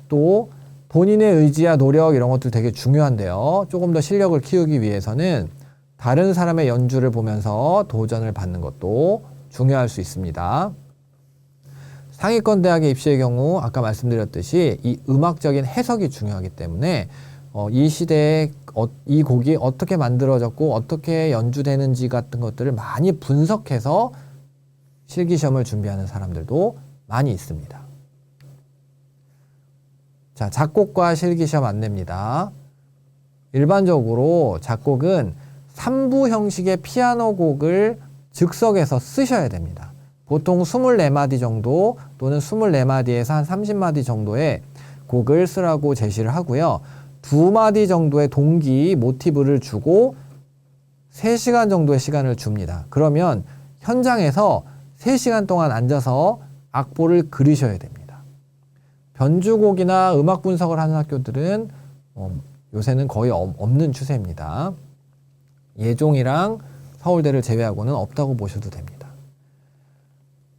또 본인의 의지와 노력 이런 것들 되게 중요한데요. 조금 더 실력을 키우기 위해서는 다른 사람의 연주를 보면서 도전을 받는 것도 중요할 수 있습니다. 상위권 대학의 입시의 경우 아까 말씀드렸듯이 이 음악적인 해석이 중요하기 때문에 이 시대에 이 곡이 어떻게 만들어졌고 어떻게 연주되는지 같은 것들을 많이 분석해서 실기시험을 준비하는 사람들도 많이 있습니다. 자, 작곡과 실기시험 안내입니다. 일반적으로 작곡은 3부 형식의 피아노 곡을 즉석에서 쓰셔야 됩니다. 보통 24마디 정도 또는 24마디에서 한 30마디 정도의 곡을 쓰라고 제시를 하고요. 2마디 정도의 동기, 모티브를 주고 3시간 정도의 시간을 줍니다. 그러면 현장에서 3시간 동안 앉아서 악보를 그리셔야 됩니다. 변주곡이나 음악 분석을 하는 학교들은 요새는 거의 없는 추세입니다. 예종이랑 서울대를 제외하고는 없다고 보셔도 됩니다.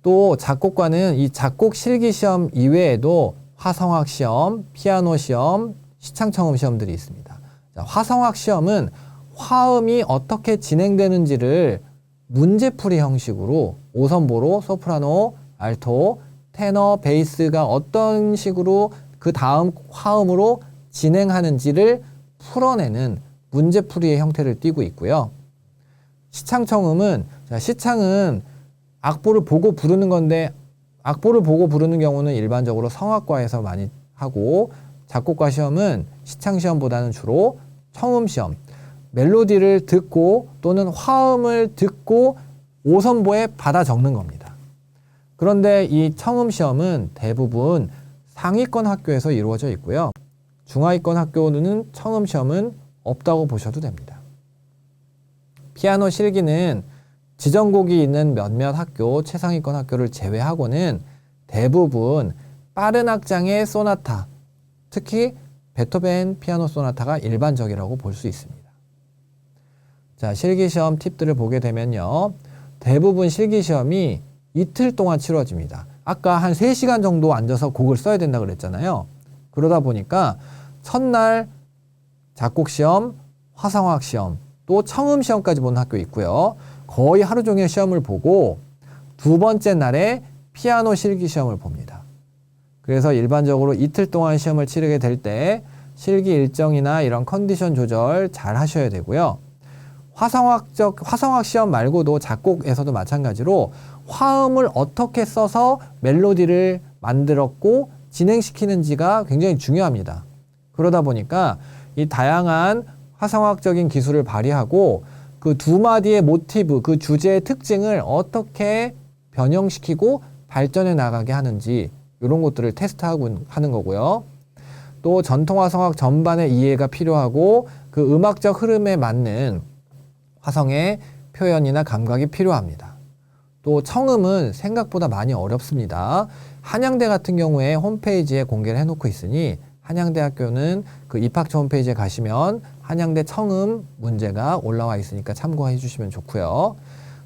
또 작곡과는 이 작곡 실기시험 이외에도 화성학 시험, 피아노 시험, 시창청음 시험들이 있습니다. 자, 화성학 시험은 화음이 어떻게 진행되는지를 문제풀이 형식으로 5선보로 소프라노, 알토, 테너, 베이스가 어떤 식으로 그 다음 화음으로 진행하는지를 풀어내는 문제풀이의 형태를 띠고 있고요. 시창청음은 자, 시창은 악보를 보고 부르는 건데 악보를 보고 부르는 경우는 일반적으로 성악과에서 많이 하고 작곡가 시험은 시창 시험보다는 주로 청음 시험, 멜로디를 듣고 또는 화음을 듣고 오선보에 받아 적는 겁니다. 그런데 이 청음 시험은 대부분 상위권 학교에서 이루어져 있고요. 중하위권 학교는 청음 시험은 없다고 보셔도 됩니다. 피아노 실기는 지정곡이 있는 몇몇 학교, 최상위권 학교를 제외하고는 대부분 빠른 악장의 소나타, 특히 베토벤 피아노 소나타가 일반적이라고 볼 수 있습니다. 자, 실기시험 팁들을 보게 되면요. 대부분 실기시험이 이틀 동안 치러집니다. 아까 한 3시간 정도 앉아서 곡을 써야 된다고 그랬잖아요. 그러다 보니까 첫날 작곡시험, 화성학시험, 또 청음시험까지 보는 학교 있고요. 거의 하루 종일 시험을 보고 두 번째 날에 피아노 실기시험을 봅니다. 그래서 일반적으로 이틀 동안 시험을 치르게 될 때 실기 일정이나 이런 컨디션 조절 잘 하셔야 되고요. 화성학 시험 말고도 작곡에서도 마찬가지로 화음을 어떻게 써서 멜로디를 만들었고 진행시키는지가 굉장히 중요합니다. 그러다 보니까 이 다양한 화성학적인 기술을 발휘하고 그 두 마디의 모티브, 그 주제의 특징을 어떻게 변형시키고 발전해 나가게 하는지 이런 것들을 테스트하고 하는 거고요. 또 전통 화성학 전반의 이해가 필요하고 그 음악적 흐름에 맞는 화성의 표현이나 감각이 필요합니다. 또 청음은 생각보다 많이 어렵습니다. 한양대 같은 경우에 홈페이지에 공개를 해놓고 있으니 한양대학교는 그 입학처 홈페이지에 가시면 한양대 청음 문제가 올라와 있으니까 참고해 주시면 좋고요.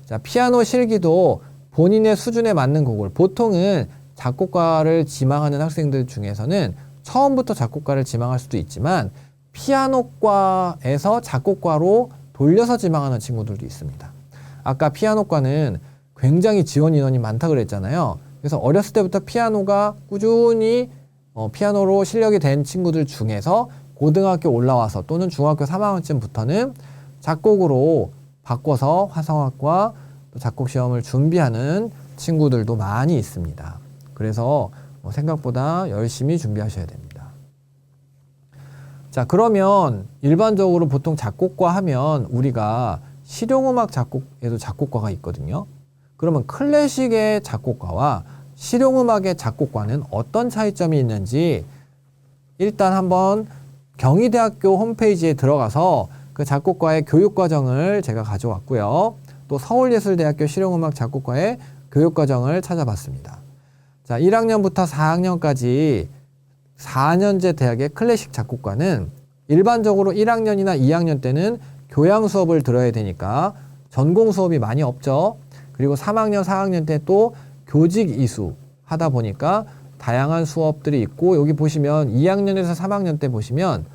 자, 피아노 실기도 본인의 수준에 맞는 곡을, 보통은 작곡가를 지망하는 학생들 중에서는 처음부터 작곡가를 지망할 수도 있지만 피아노과에서 작곡가로 돌려서 지망하는 친구들도 있습니다. 아까 피아노과는 굉장히 지원 인원이 많다 그랬잖아요. 그래서 어렸을 때부터 피아노가 꾸준히 피아노로 실력이 된 친구들 중에서 고등학교 올라와서 또는 중학교 3학년쯤부터는 작곡으로 바꿔서 화성학과 작곡시험을 준비하는 친구들도 많이 있습니다. 그래서 생각보다 열심히 준비하셔야 됩니다. 자, 그러면 일반적으로 보통 작곡과 하면 우리가 실용음악 작곡에도 작곡과가 있거든요. 그러면 클래식의 작곡과와 실용음악의 작곡과는 어떤 차이점이 있는지 일단 한번 경희대학교 홈페이지에 들어가서 그 작곡과의 교육과정을 제가 가져왔고요. 또 서울예술대학교 실용음악 작곡과의 교육과정을 찾아봤습니다. 자, 1학년부터 4학년까지 4년제 대학의 클래식 작곡과는 일반적으로 1학년이나 2학년 때는 교양 수업을 들어야 되니까 전공 수업이 많이 없죠. 그리고 3학년, 4학년 때 또 교직 이수 하다 보니까 다양한 수업들이 있고, 여기 보시면 2학년에서 3학년 때 보시면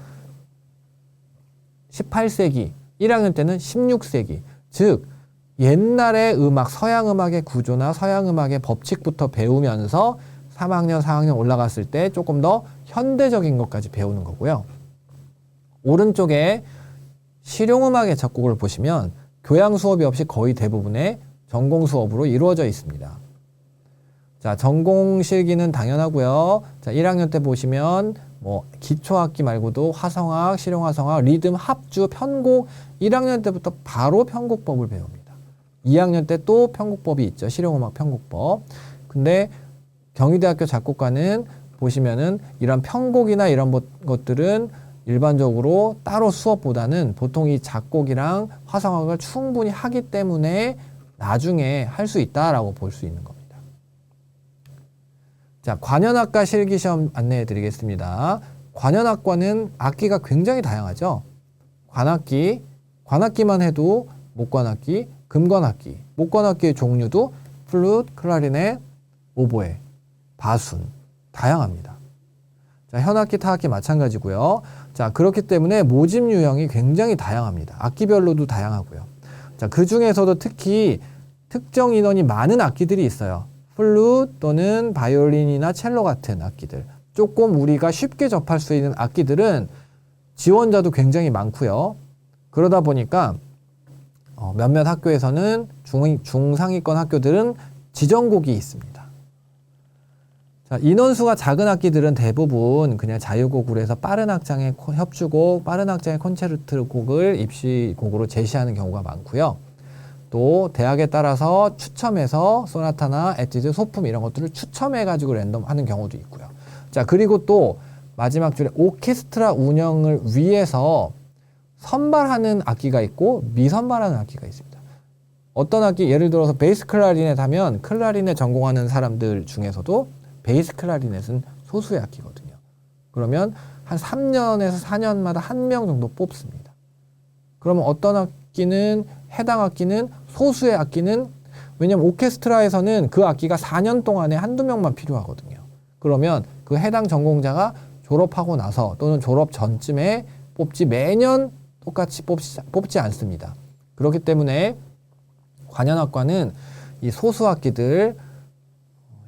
18세기, 1학년 때는 16세기, 즉 옛날의 음악, 서양 음악의 구조나 서양 음악의 법칙부터 배우면서 3학년, 4학년 올라갔을 때 조금 더 현대적인 것까지 배우는 거고요. 오른쪽에 실용음악의 작곡을 보시면 교양 수업이 없이 거의 대부분의 전공 수업으로 이루어져 있습니다. 자, 전공 실기는 당연하고요. 자, 1학년 때 보시면 기초악기 말고도 화성악, 실용화성악, 리듬, 합주, 편곡, 1학년 때부터 바로 편곡법을 배웁니다. 2학년 때 또 편곡법이 있죠. 실용음악 편곡법. 근데 경희대학교 작곡과는 보시면은 이런 편곡이나 이런 것들은 일반적으로 따로 수업보다는 보통 이 작곡이랑 화성악을 충분히 하기 때문에 나중에 할 수 있다라고 볼 수 있는 겁니다. 자, 관현악과 실기시험 안내해 드리겠습니다. 관현악과는 악기가 굉장히 다양하죠. 관악기만 해도 목관악기, 금관악기, 목관악기의 종류도 플룻, 클라리넷, 오보에, 바순, 다양합니다. 자, 현악기, 타악기 마찬가지고요. 자, 그렇기 때문에 모집 유형이 굉장히 다양합니다. 악기별로도 다양하고요. 자, 그 중에서도 특히 특정 인원이 많은 악기들이 있어요. 플룻 또는 바이올린이나 첼로 같은 악기들. 조금 우리가 쉽게 접할 수 있는 악기들은 지원자도 굉장히 많고요. 그러다 보니까 몇몇 학교에서는 중상위권 학교들은 지정곡이 있습니다. 자, 인원수가 작은 악기들은 대부분 그냥 자유곡으로 해서 빠른 악장의 협주곡, 빠른 악장의 콘체르트 곡을 입시곡으로 제시하는 경우가 많고요. 또 대학에 따라서 추첨해서 소나타나 에뛰드, 소품 이런 것들을 추첨해가지고 랜덤 하는 경우도 있고요. 자, 그리고 또 마지막 줄에 오케스트라 운영을 위해서 선발하는 악기가 있고 미선발하는 악기가 있습니다. 어떤 악기, 예를 들어서 베이스 클라리넷 하면 클라리넷 전공하는 사람들 중에서도 베이스 클라리넷은 소수의 악기거든요. 그러면 한 3년에서 4년마다 한 명 정도 뽑습니다. 그러면 어떤 악기는, 해당 악기는, 소수의 악기는, 왜냐면 오케스트라에서는 그 악기가 4년 동안에 한두 명만 필요하거든요. 그러면 그 해당 전공자가 졸업하고 나서 또는 졸업 전쯤에 뽑지, 매년 똑같이 뽑지 않습니다. 그렇기 때문에 관현악과는 이 소수 악기들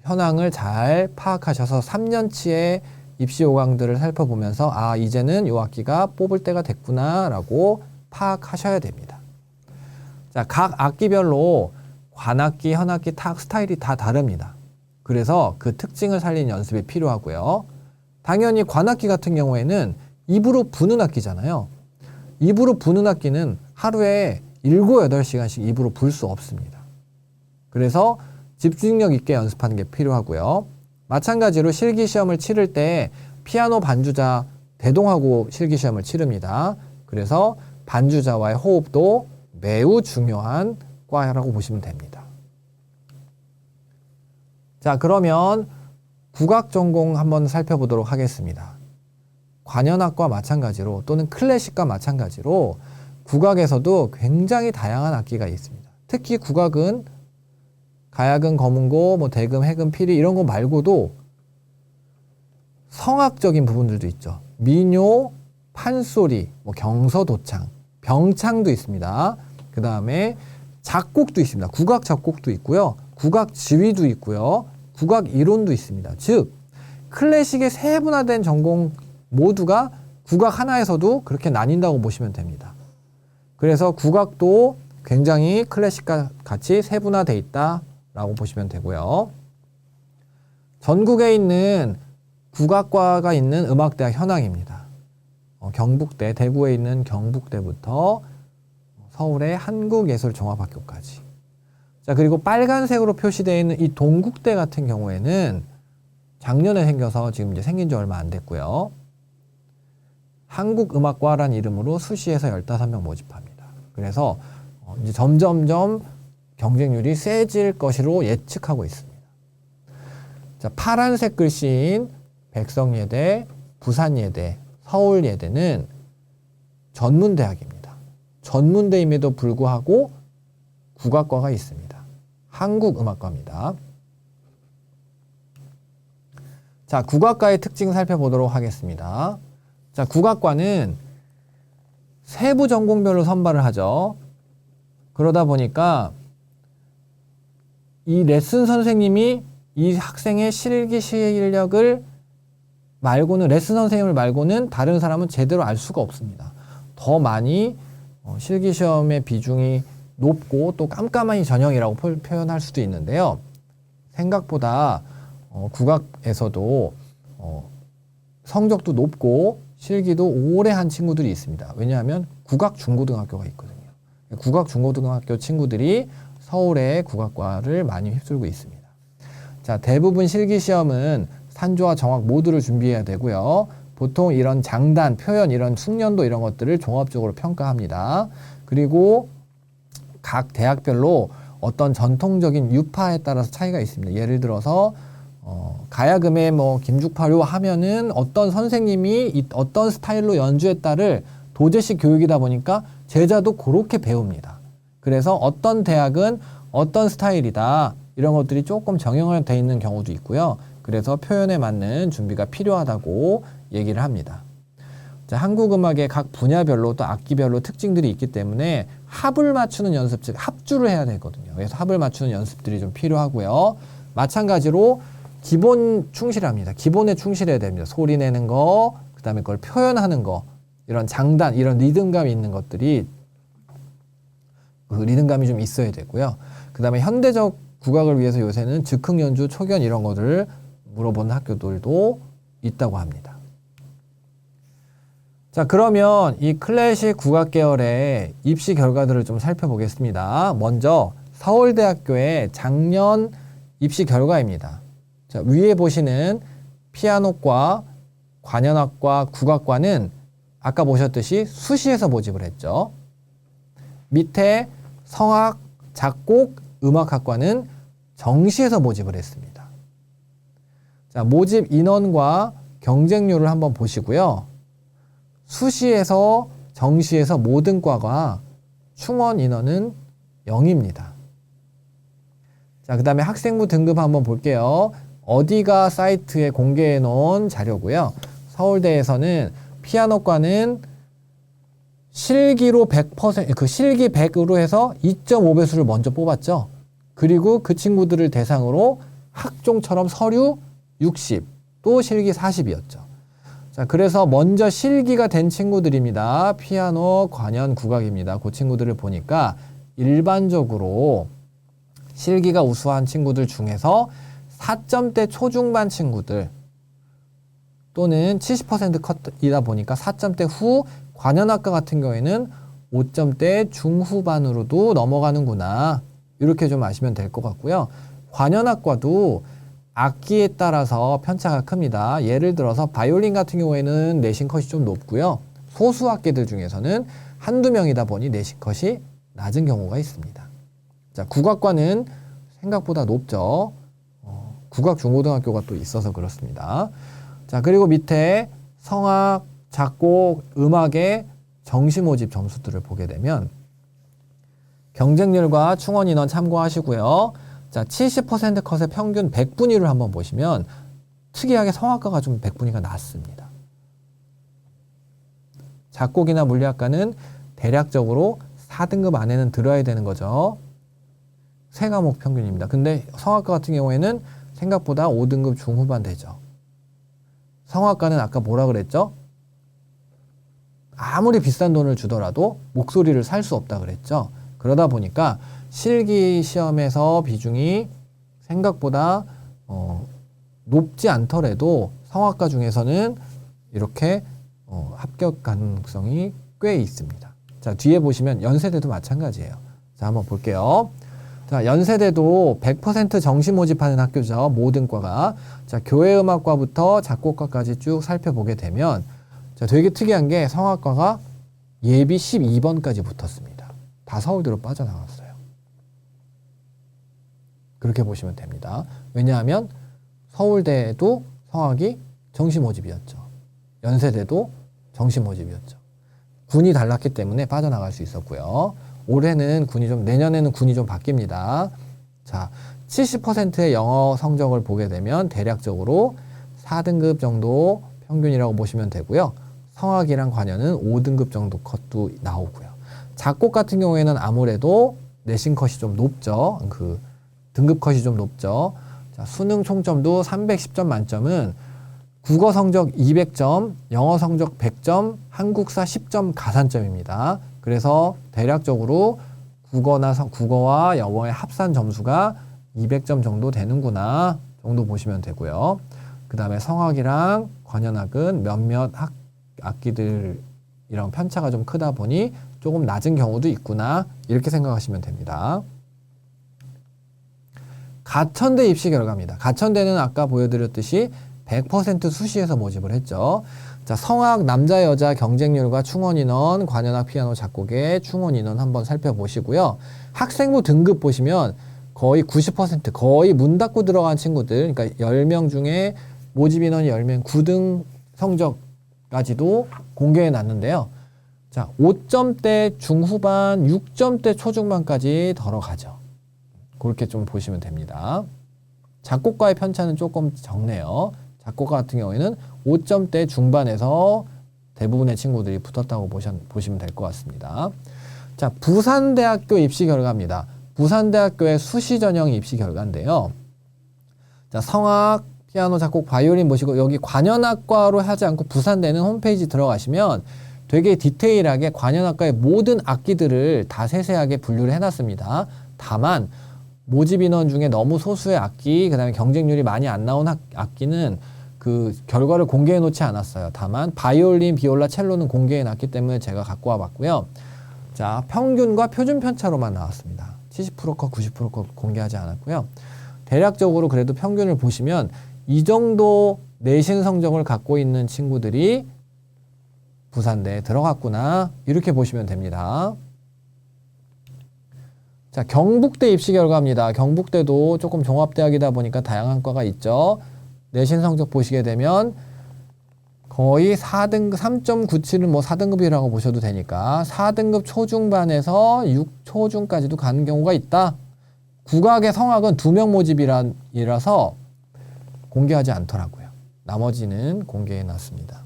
현황을 잘 파악하셔서 3년치의 입시 요강들을 살펴보면서 아, 이제는 이 악기가 뽑을 때가 됐구나 라고 파악하셔야 됩니다. 자, 각 악기별로 관악기, 현악기, 타악 스타일이 다 다릅니다. 그래서 그 특징을 살리는 연습이 필요하고요. 당연히 관악기 같은 경우에는 입으로 부는 악기잖아요. 입으로 부는 악기는 하루에 7, 8시간씩 입으로 불 수 없습니다. 그래서 집중력 있게 연습하는 게 필요하고요. 마찬가지로 실기시험을 치를 때 피아노 반주자 대동하고 실기시험을 치릅니다. 그래서 반주자와의 호흡도 매우 중요한 과라고 보시면 됩니다. 자, 그러면 국악 전공 한번 살펴보도록 하겠습니다. 관현악과 마찬가지로 또는 클래식과 마찬가지로 국악에서도 굉장히 다양한 악기가 있습니다. 특히 국악은 가야금, 거문고, 뭐 대금, 해금, 피리 이런 거 말고도 성악적인 부분들도 있죠. 민요, 판소리, 뭐 경서도창, 병창도 있습니다. 그 다음에 작곡도 있습니다. 국악 작곡도 있고요. 국악 지휘도 있고요. 국악 이론도 있습니다. 즉 클래식의 세분화된 전공 모두가 국악 하나에서도 그렇게 나뉜다고 보시면 됩니다. 그래서 국악도 굉장히 클래식과 같이 세분화되어 있다 라고 보시면 되고요. 전국에 있는 국악과가 있는 음악대학 현황입니다. 경북대, 대구에 있는 경북대부터 서울의 한국예술종합학교까지. 자, 그리고 빨간색으로 표시되어 있는 이 동국대 같은 경우에는 작년에 생겨서 지금 이제 생긴 지 얼마 안 됐고요. 한국음악과라는 이름으로 수시에서 15명 모집합니다. 그래서 이제 점점점 경쟁률이 세질 것으로 예측하고 있습니다. 자, 파란색 글씨인 백성예대, 부산예대, 서울예대는 전문대학입니다. 전문대임에도 불구하고 국악과가 있습니다. 한국음악과입니다. 자, 국악과의 특징 살펴보도록 하겠습니다. 자, 국악과는 세부 전공별로 선발을 하죠. 그러다 보니까 이 레슨 선생님이 이 학생의 실기 실력을 말고는, 레슨 선생님을 말고는 다른 사람은 제대로 알 수가 없습니다. 더 많이 실기시험의 비중이 높고 또 깜깜한 전형이라고 표현할 수도 있는데요. 생각보다 국악에서도 성적도 높고 실기도 오래 한 친구들이 있습니다. 왜냐하면 국악중고등학교가 있거든요. 국악중고등학교 친구들이 서울의 국악과를 많이 휩쓸고 있습니다. 자, 대부분 실기시험은 산조와 정확 모두를 준비해야 되고요. 보통 이런 장단, 표현, 이런 숙련도 이런 것들을 종합적으로 평가합니다. 그리고 각 대학별로 어떤 전통적인 유파에 따라서 차이가 있습니다. 예를 들어서 가야금의 뭐 김죽파료 하면은 어떤 선생님이 어떤 스타일로 연주했다를 도제식 교육이다 보니까 제자도 그렇게 배웁니다. 그래서 어떤 대학은 어떤 스타일이다 이런 것들이 조금 정형화되어 있는 경우도 있고요. 그래서 표현에 맞는 준비가 필요하다고 얘기를 합니다. 자, 한국음악의 각 분야별로 또 악기별로 특징들이 있기 때문에 합을 맞추는 연습, 즉 합주를 해야 되거든요. 그래서 합을 맞추는 연습들이 좀 필요하고요. 마찬가지로 기본 충실합니다. 기본에 충실해야 됩니다. 소리 내는 거, 그 다음에 그걸 표현하는 거, 이런 장단, 이런 리듬감이 있는 것들이 그 리듬감이 좀 있어야 되고요. 그 다음에 현대적 국악을 위해서 요새는 즉흥 연주, 초견 이런 것들을 물어보는 학교들도 있다고 합니다. 자, 그러면 이 클래식 국악 계열의 입시 결과들을 좀 살펴보겠습니다. 먼저 서울대학교의 작년 입시 결과입니다. 자, 위에 보시는 피아노과, 관현악과, 국악과는 아까 보셨듯이 수시에서 모집을 했죠. 밑에 성악, 작곡, 음악학과는 정시에서 모집을 했습니다. 자, 모집 인원과 경쟁률을 한번 보시고요. 수시에서 정시에서 모든 과가 충원 인원은 0입니다. 자, 그 다음에 학생부 등급 한번 볼게요. 어디가 사이트에 공개해 놓은 자료고요. 서울대에서는 피아노과는 실기로 100%, 그 실기 100으로 해서 2.5배수를 먼저 뽑았죠. 그리고 그 친구들을 대상으로 학종처럼 서류 60, 또 실기 40이었죠. 자, 그래서 먼저 실기가 된 친구들입니다. 피아노, 관현, 국악입니다. 그 친구들을 보니까 일반적으로 실기가 우수한 친구들 중에서 4점대 초중반 친구들 또는 70% 컷이다 보니까 4점대 후, 관현악과 같은 경우에는 5점대 중후반으로도 넘어가는구나. 이렇게 좀 아시면 될 것 같고요. 관현악과도 악기에 따라서 편차가 큽니다. 예를 들어서 바이올린 같은 경우에는 내신 컷이 좀 높고요. 소수 악기들 중에서는 한두 명이다 보니 내신 컷이 낮은 경우가 있습니다. 자, 국악과는 생각보다 높죠. 국악중고등학교가 또 있어서 그렇습니다. 자, 그리고 밑에 성악, 작곡, 음악의 정시 모집 점수들을 보게 되면 경쟁률과 충원 인원 참고하시고요. 자, 70% 컷의 평균 100분위를 한번 보시면 특이하게 성악과가 좀 100분위가 낮습니다. 작곡이나 물리학과는 대략적으로 4등급 안에는 들어야 되는 거죠. 3과목 평균입니다. 근데 성악과 같은 경우에는 생각보다 5등급 중후반 되죠. 성악과는 아까 뭐라 그랬죠? 아무리 비싼 돈을 주더라도 목소리를 살 수 없다 그랬죠. 그러다 보니까 실기 시험에서 비중이 생각보다 높지 않더라도 성악과 중에서는 이렇게 합격 가능성이 꽤 있습니다. 자, 뒤에 보시면 연세대도 마찬가지예요. 자, 한번 볼게요. 자, 연세대도 100% 정시 모집하는 학교죠. 모든 과가. 자, 교회음악과부터 작곡과까지 쭉 살펴보게 되면 자, 되게 특이한 게 성악과가 예비 12번까지 붙었습니다. 다 서울대로 빠져나갔어요. 그렇게 보시면 됩니다. 왜냐하면 서울대도 성악이 정시 모집이었죠. 연세대도 정시 모집이었죠. 군이 달랐기 때문에 빠져나갈 수 있었고요. 올해는 내년에는 군이 좀 바뀝니다. 자, 70%의 영어 성적을 보게 되면 대략적으로 4등급 정도 평균이라고 보시면 되고요. 성악이랑 관현은 5등급 정도 컷도 나오고요. 작곡 같은 경우에는 아무래도 내신 컷이 좀 높죠. 그 등급 컷이 좀 높죠. 자, 수능 총점도 310점 만점은 국어 성적 200점, 영어 성적 100점, 한국사 10점 가산점입니다. 그래서 대략적으로 국어와 영어의 합산 점수가 200점 정도 되는구나 정도 보시면 되고요. 그 다음에 성악이랑 관현악은 몇몇 악기들이랑 편차가 좀 크다 보니 조금 낮은 경우도 있구나 이렇게 생각하시면 됩니다. 가천대 입시 결과입니다. 가천대는 아까 보여드렸듯이 100% 수시에서 모집을 했죠. 자, 성악 남자 여자 경쟁률과 충원 인원, 관현악 피아노 작곡의 충원 인원 한번 살펴보시고요. 학생부 등급 보시면 거의 90% 거의 문 닫고 들어간 친구들, 그러니까 10명 중에 모집 인원이 10명 9등 성적까지도 공개해 놨는데요. 자, 5점대 중후반, 6점대 초중반까지 들어가죠. 그렇게 좀 보시면 됩니다. 작곡가의 편차는 조금 적네요. 작곡가 같은 경우에는 5점대 중반에서 대부분의 친구들이 붙었다고 보시면 될 것 같습니다. 자, 부산대학교 입시 결과입니다. 부산대학교의 수시 전형 입시 결과인데요. 자, 성악, 피아노, 작곡, 바이올린 보시고 여기 관현악과로 하지 않고 부산대는 홈페이지 들어가시면 되게 디테일하게 관현악과의 모든 악기들을 다 세세하게 분류를 해놨습니다. 다만 모집 인원 중에 너무 소수의 악기, 그 다음에 경쟁률이 많이 안 나온 악기는 그 결과를 공개해 놓지 않았어요. 다만 바이올린, 비올라, 첼로는 공개해 놨기 때문에 제가 갖고 와봤고요. 자, 평균과 표준 편차로만 나왔습니다. 70%컷, 90%컷 공개하지 않았고요. 대략적으로 그래도 평균을 보시면 이 정도 내신 성적을 갖고 있는 친구들이 부산대에 들어갔구나, 이렇게 보시면 됩니다. 자, 경북대 입시 결과입니다. 경북대도 조금 종합대학이다 보니까 다양한 과가 있죠. 내신 성적 보시게 되면 거의 4등급, 3.97은 뭐 4등급이라고 보셔도 되니까 4등급 초중반에서 6초중까지도 가는 경우가 있다. 국악의 성악은 2명 모집이라서 공개하지 않더라고요. 나머지는 공개해 놨습니다.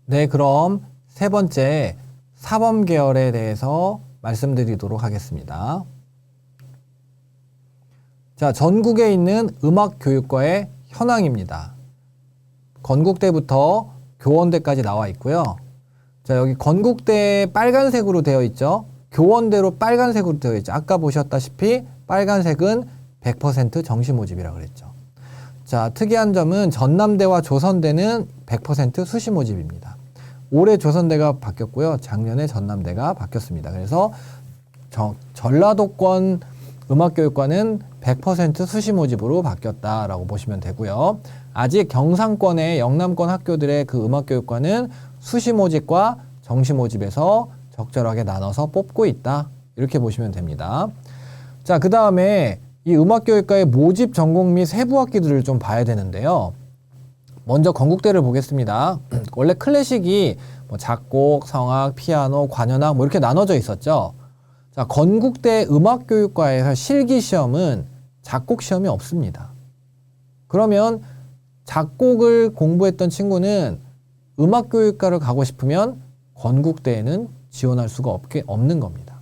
네, 그럼 세 번째 사범 계열에 대해서 말씀드리도록 하겠습니다. 자, 전국에 있는 음악교육과의 현황입니다. 건국대부터 교원대까지 나와 있고요. 자, 여기 건국대 빨간색으로 되어 있죠. 교원대로 빨간색으로 되어 있죠. 아까 보셨다시피 빨간색은 100% 정시 모집이라고 그랬죠. 자, 특이한 점은 전남대와 조선대는 100% 수시 모집입니다. 올해 조선대가 바뀌었고요. 작년에 전남대가 바뀌었습니다. 그래서 전라도권 음악교육과는 100% 수시 모집으로 바뀌었다라고 보시면 되고요. 아직 경상권의 영남권 학교들의 그 음악교육과는 수시 모집과 정시 모집에서 적절하게 나눠서 뽑고 있다, 이렇게 보시면 됩니다. 자, 그 다음에 이 음악교육과의 모집 전공 및 세부 학기들을 좀 봐야 되는데요. 먼저 건국대를 보겠습니다. 원래 클래식이 뭐 작곡, 성악, 피아노, 관현악 뭐 이렇게 나눠져 있었죠. 자, 건국대 음악교육과에서 실기시험은 작곡 시험이 없습니다. 그러면 작곡을 공부했던 친구는 음악교육과를 가고 싶으면 건국대에는 지원할 수가 없는 겁니다.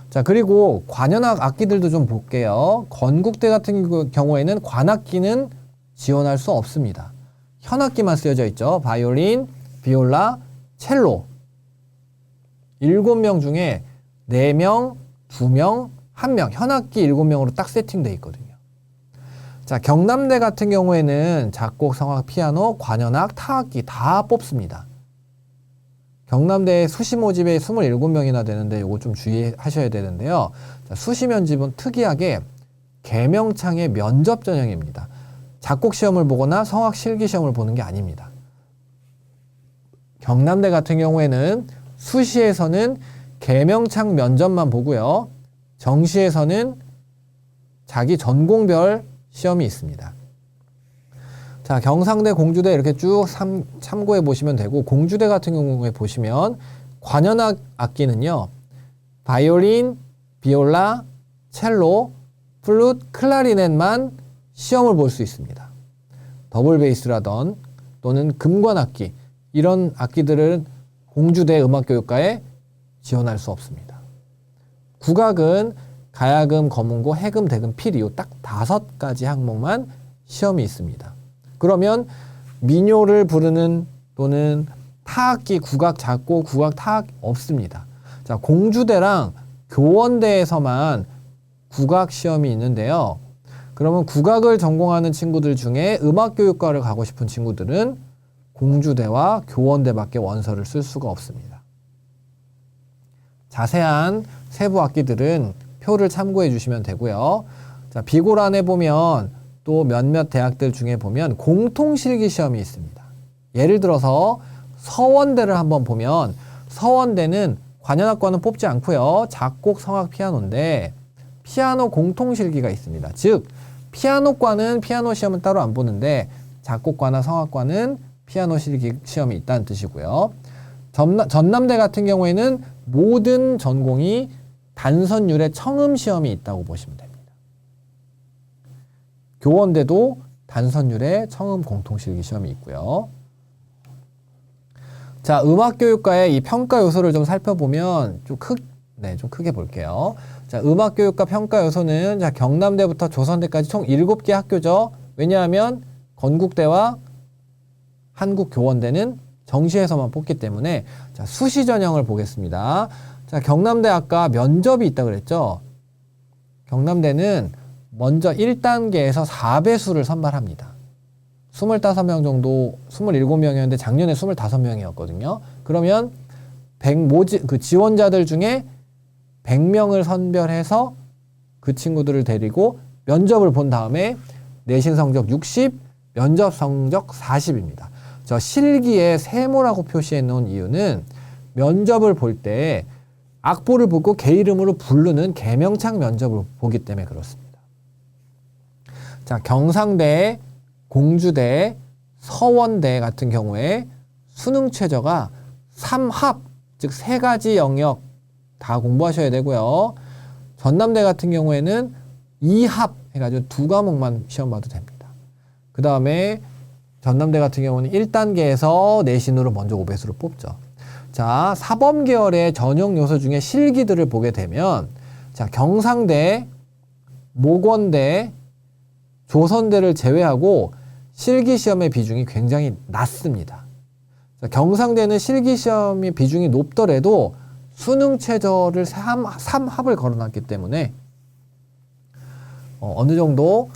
자, 그리고 관현악 악기들도 좀 볼게요. 건국대 같은 경우에는 관악기는 지원할 수 없습니다. 현악기만 쓰여져 있죠. 바이올린, 비올라, 첼로. 7명 중에 4명, 2명, 1명, 현악기 7명으로 딱 세팅되어 있거든요. 자, 경남대 같은 경우에는 작곡, 성악, 피아노, 관현악, 타악기 다 뽑습니다. 경남대 수시 모집에 27명이나 되는데 이거 좀 주의하셔야 되는데요. 자, 수시 면집은 특이하게 개명창의 면접 전형입니다. 작곡 시험을 보거나 성악 실기 시험을 보는 게 아닙니다. 경남대 같은 경우에는 수시에서는 개명창 면접만 보고요. 정시에서는 자기 전공별 시험이 있습니다. 자, 경상대, 공주대 이렇게 쭉 참고해 보시면 되고, 공주대 같은 경우에 보시면 관현악 악기는요, 바이올린, 비올라, 첼로, 플룻, 클라리넷만 시험을 볼 수 있습니다. 더블 베이스라던 또는 금관악기, 이런 악기들은 공주대 음악교육과에 지원할 수 없습니다. 국악은 가야금, 거문고, 해금, 대금, 피리 요 딱 5가지 항목만 시험이 있습니다. 그러면 민요를 부르는 또는 타악기, 국악 작곡, 국악 타악 없습니다. 자, 공주대랑 교원대에서만 국악 시험이 있는데요. 그러면 국악을 전공하는 친구들 중에 음악교육과를 가고 싶은 친구들은 공주대와 교원대밖에 원서를 쓸 수가 없습니다. 자세한 세부 악기들은 표를 참고해 주시면 되고요. 자, 비고란에 보면 또 몇몇 대학들 중에 보면 공통실기 시험이 있습니다. 예를 들어서 서원대를 한번 보면 서원대는 관현악과는 뽑지 않고요. 작곡, 성악, 피아노인데 피아노 공통실기가 있습니다. 즉 피아노과는 피아노 시험은 따로 안 보는데 작곡과나 성악과는 피아노 실기 시험이 있다는 뜻이고요. 전남대 같은 경우에는 모든 전공이 단선율의 청음 시험이 있다고 보시면 됩니다. 교원대도 단선율의 청음 공통실기 시험이 있고요. 자, 음악교육과의 이 평가 요소를 좀 살펴보면 좀 크게 볼게요. 자, 음악교육과 평가 요소는 자, 경남대부터 조선대까지 총 7개 학교죠. 왜냐하면 건국대와 한국교원대는 정시에서만 뽑기 때문에 자, 수시 전형을 보겠습니다. 자, 경남대 아까 면접이 있다 그랬죠? 경남대는 먼저 1단계에서 4배수를 선발합니다. 25명 정도, 27명이었는데 작년에 25명이었거든요. 그러면 지원자들 중에 100명을 선별해서 그 친구들을 데리고 면접을 본 다음에 내신 성적 60, 면접 성적 40입니다. 저 실기에 세모라고 표시해 놓은 이유는 면접을 볼 때 악보를 보고 개 이름으로 부르는 개명창 면접을 보기 때문에 그렇습니다. 자, 경상대, 공주대, 서원대 같은 경우에 수능 최저가 3합, 즉 3가지 영역 다 공부하셔야 되고요. 전남대 같은 경우에는 2합 해가지고 2과목만 시험 봐도 됩니다. 그 다음에 전남대 같은 경우는 1단계에서 내신으로 먼저 5배수를 뽑죠. 자, 사범 계열의 전형 요소 중에 실기들을 보게 되면 자, 경상대, 모건대, 조선대를 제외하고 실기 시험의 비중이 굉장히 낮습니다. 자, 경상대는 실기 시험의 비중이 높더라도 수능 최저를 3합을 걸어놨기 때문에 어느 정도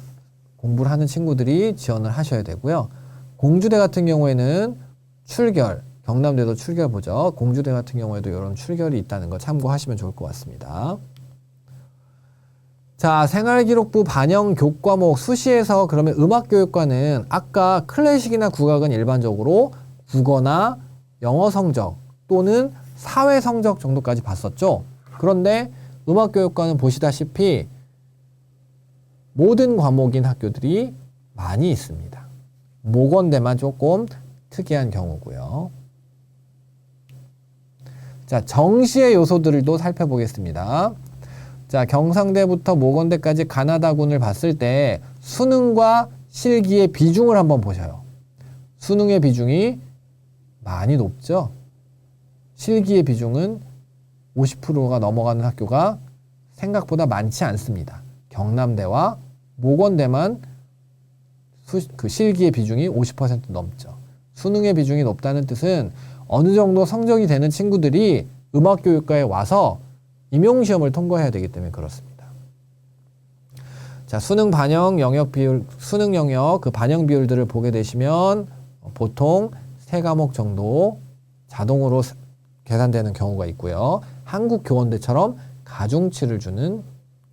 공부를 하는 친구들이 지원을 하셔야 되고요. 공주대 같은 경우에는 출결, 경남대도 출결 보죠. 공주대 같은 경우에도 이런 출결이 있다는 거 참고하시면 좋을 것 같습니다. 자, 생활기록부 반영 교과목 수시에서 그러면 음악교육과는 아까 클래식이나 국악은 일반적으로 국어나 영어 성적 또는 사회 성적 정도까지 봤었죠. 그런데 음악교육과는 보시다시피 모든 과목인 학교들이 많이 있습니다. 모건대만 조금 특이한 경우고요. 자, 정시의 요소들도 살펴보겠습니다. 자, 경상대부터 모건대까지 가나다군을 봤을 때 수능과 실기의 비중을 한번 보셔요. 수능의 비중이 많이 높죠. 실기의 비중은 50%가 넘어가는 학교가 생각보다 많지 않습니다. 경남대와 모건대만 그 실기의 비중이 50% 넘죠. 수능의 비중이 높다는 뜻은 어느 정도 성적이 되는 친구들이 음악교육과에 와서 임용시험을 통과해야 되기 때문에 그렇습니다. 자, 수능 반영 영역 비율, 수능 영역 그 반영 비율들을 보게 되시면 보통 3과목 정도 자동으로 계산되는 경우가 있고요. 한국교원대처럼 가중치를 주는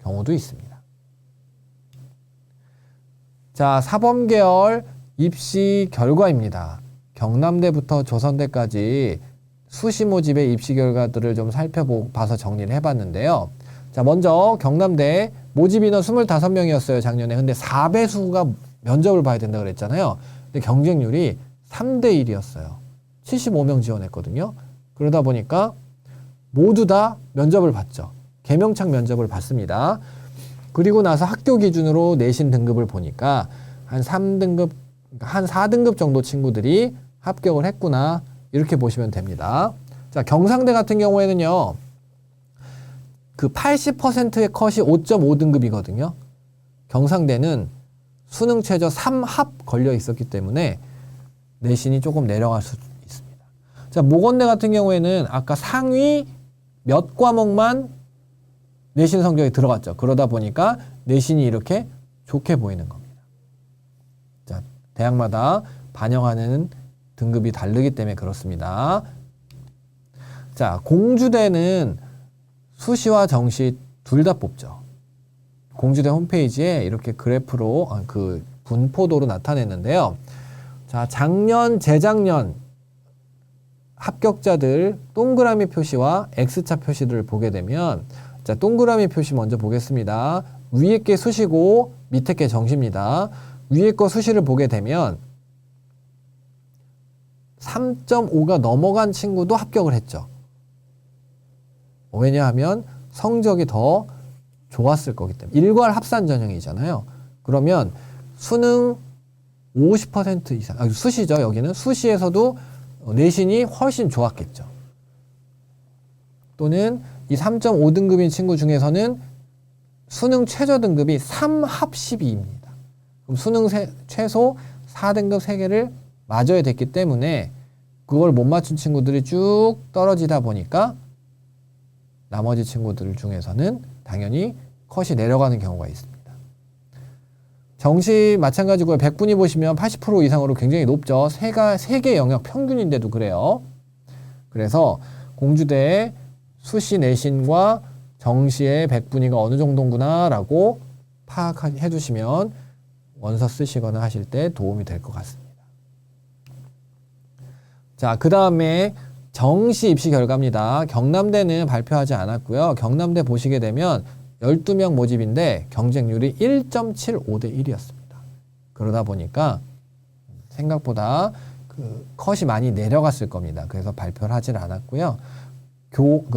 경우도 있습니다. 자, 사범계열 입시 결과입니다. 경남대부터 조선대까지 수시 모집의 입시 결과들을 좀 살펴봐서 정리를 해봤는데요. 자, 먼저 경남대 모집 인원 25명이었어요, 작년에. 근데 4배수가 면접을 봐야 된다고 그랬잖아요. 근데 경쟁률이 3대 1이었어요. 75명 지원했거든요. 그러다 보니까 모두 다 면접을 봤죠. 개명창 면접을 봤습니다. 그리고 나서 학교 기준으로 내신 등급을 보니까 한 3등급, 한 4등급 정도 친구들이 합격을 했구나. 이렇게 보시면 됩니다. 자, 경상대 같은 경우에는요. 그 80%의 컷이 5.5등급이거든요. 경상대는 수능 최저 3합 걸려 있었기 때문에 내신이 조금 내려갈 수 있습니다. 자, 모건대 같은 경우에는 아까 상위 몇 과목만 내신 성적이 들어갔죠. 그러다 보니까 내신이 이렇게 좋게 보이는 겁니다. 자, 대학마다 반영하는 등급이 다르기 때문에 그렇습니다. 자, 공주대는 수시와 정시 둘 다 뽑죠. 공주대 홈페이지에 이렇게 그래프로 그 분포도로 나타냈는데요. 자, 작년, 재작년 합격자들 동그라미 표시와 X자 표시들을 보게 되면 자, 동그라미 표시 먼저 보겠습니다. 위에 게 수시고 밑에 게 정시입니다. 위에 거 수시를 보게 되면 3.5가 넘어간 친구도 합격을 했죠. 왜냐하면 성적이 더 좋았을 거기 때문에. 일괄 합산 전형이잖아요. 그러면 수능 50% 이상, 수시죠. 여기는 수시에서도 내신이 훨씬 좋았겠죠. 또는 이 3.5등급인 친구 중에서는 수능 최저 등급이 3합 12입니다. 그럼 수능 최소 4등급 3개를 맞아야 됐기 때문에 그걸 못 맞춘 친구들이 쭉 떨어지다 보니까 나머지 친구들 중에서는 당연히 컷이 내려가는 경우가 있습니다. 정시 마찬가지고요. 100분위 보시면 80% 이상으로 굉장히 높죠. 세 개 영역 평균인데도 그래요. 그래서 공주대 수시 내신과 정시의 100분위가 어느 정도구나 라고 파악해 두시면 원서 쓰시거나 하실 때 도움이 될 것 같습니다. 자, 그 다음에 정시 입시 결과입니다. 경남대는 발표하지 않았고요. 경남대 보시게 되면 12명 모집인데 경쟁률이 1.75대 1이었습니다. 그러다 보니까 생각보다 그 컷이 많이 내려갔을 겁니다. 그래서 발표를 하질 않았고요.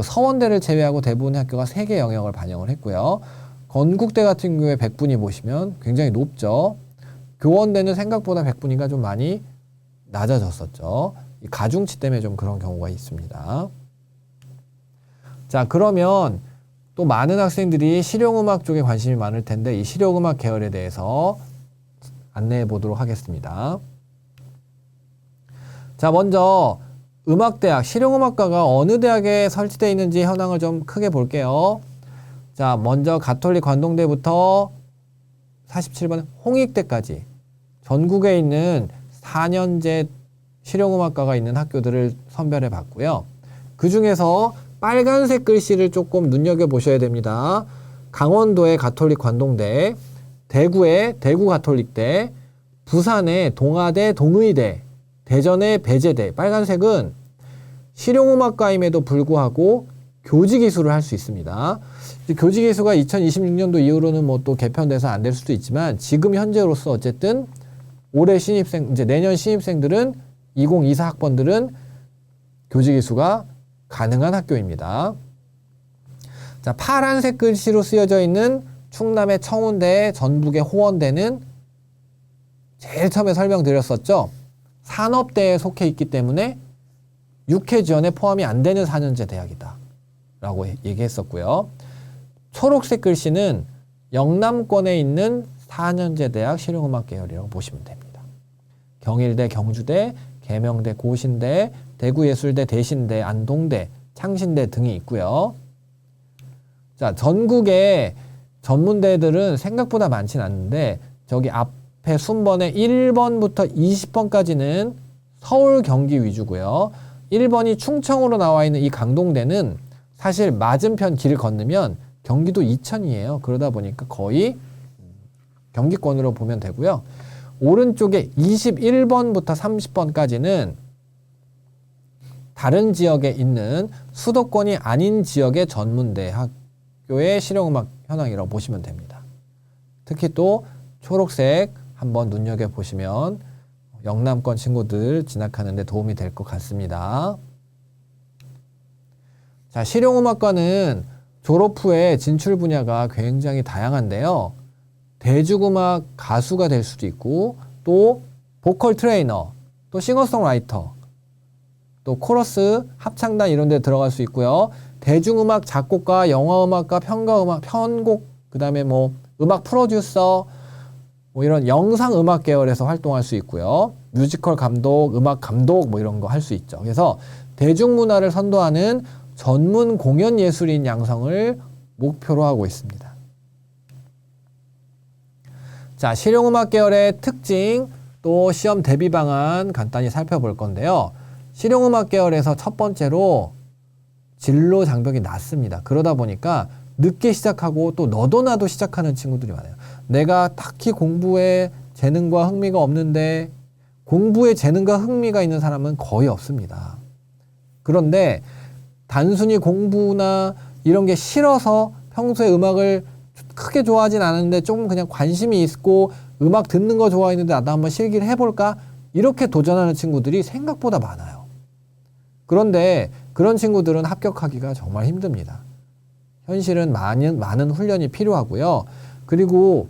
서원대를 제외하고 대부분의 학교가 3개 영역을 반영을 했고요. 건국대 같은 경우에 100분위 보시면 굉장히 높죠. 교원대는 생각보다 100분위가 좀 많이 낮아졌었죠. 이 가중치 때문에 좀 그런 경우가 있습니다. 자, 그러면 또 많은 학생들이 실용음악 쪽에 관심이 많을 텐데 이 실용음악 계열에 대해서 안내해 보도록 하겠습니다. 자, 먼저 음악대학, 실용음악과가 어느 대학에 설치되어 있는지 현황을 좀 크게 볼게요. 자, 먼저 가톨릭 관동대부터 47번 홍익대까지 전국에 있는 4년제 실용음악과가 있는 학교들을 선별해 봤고요. 그 중에서 빨간색 글씨를 조금 눈여겨보셔야 됩니다. 강원도의 가톨릭 관동대, 대구의 대구 가톨릭대, 부산의 동아대 동의대, 대전의 배재대. 빨간색은 실용음악과임에도 불구하고 교직이수를 할 수 있습니다. 교직이수가 2026년도 이후로는 뭐 또 개편돼서 안 될 수도 있지만 지금 현재로서 어쨌든 올해 신입생, 이제 내년 신입생들은 2024 학번들은 교직이수가 가능한 학교입니다. 자, 파란색 글씨로 쓰여져 있는 충남의 청운대, 전북의 호원대는 제일 처음에 설명드렸었죠. 산업대에 속해 있기 때문에 육해 지원에 포함이 안 되는 4년제 대학이다 라고 얘기했었고요. 초록색 글씨는 영남권에 있는 4년제 대학 실용음악 계열이라고 보시면 됩니다. 경일대, 경주대, 계명대, 고신대, 대구예술대, 대신대, 안동대, 창신대 등이 있고요. 자, 전국의 전문대들은 생각보다 많지는 않는데 저기 앞에 순번에 1번부터 20번까지는 서울, 경기 위주고요. 1번이 충청으로 나와 있는 이 강동대는 사실 맞은편 길을 건너면 경기도 이천이에요. 그러다 보니까 거의 경기권으로 보면 되고요. 오른쪽에 21번부터 30번까지는 다른 지역에 있는 수도권이 아닌 지역의 전문대 학교의 실용음악 현황이라고 보시면 됩니다. 특히 또 초록색 한번 눈여겨보시면 영남권 친구들 진학하는 데 도움이 될 것 같습니다. 자, 실용음악과는 졸업 후에 진출 분야가 굉장히 다양한데요. 대중음악 가수가 될 수도 있고 또 보컬 트레이너, 또 싱어송라이터, 또 코러스, 합창단 이런 데 들어갈 수 있고요. 대중음악 작곡가, 영화음악가, 평가음악, 편곡, 그 다음에 뭐 음악 프로듀서, 뭐 이런 영상음악 계열에서 활동할 수 있고요. 뮤지컬 감독, 음악 감독 뭐 이런 거 할 수 있죠. 그래서 대중문화를 선도하는 전문 공연 예술인 양성을 목표로 하고 있습니다. 자, 실용음악 계열의 특징, 또 시험 대비 방안 간단히 살펴볼 건데요. 실용음악 계열에서 첫 번째로 진로 장벽이 낮습니다. 그러다 보니까 늦게 시작하고 또 너도 나도 시작하는 친구들이 많아요. 내가 딱히 공부에 재능과 흥미가 없는데 공부에 재능과 흥미가 있는 사람은 거의 없습니다. 그런데 단순히 공부나 이런 게 싫어서 평소에 음악을 크게 좋아하진 않았는데 좀 그냥 관심이 있고 음악 듣는 거 좋아했는데 나도 한번 실기를 해볼까? 이렇게 도전하는 친구들이 생각보다 많아요. 그런데 그런 친구들은 합격하기가 정말 힘듭니다. 현실은 많은 훈련이 필요하고요. 그리고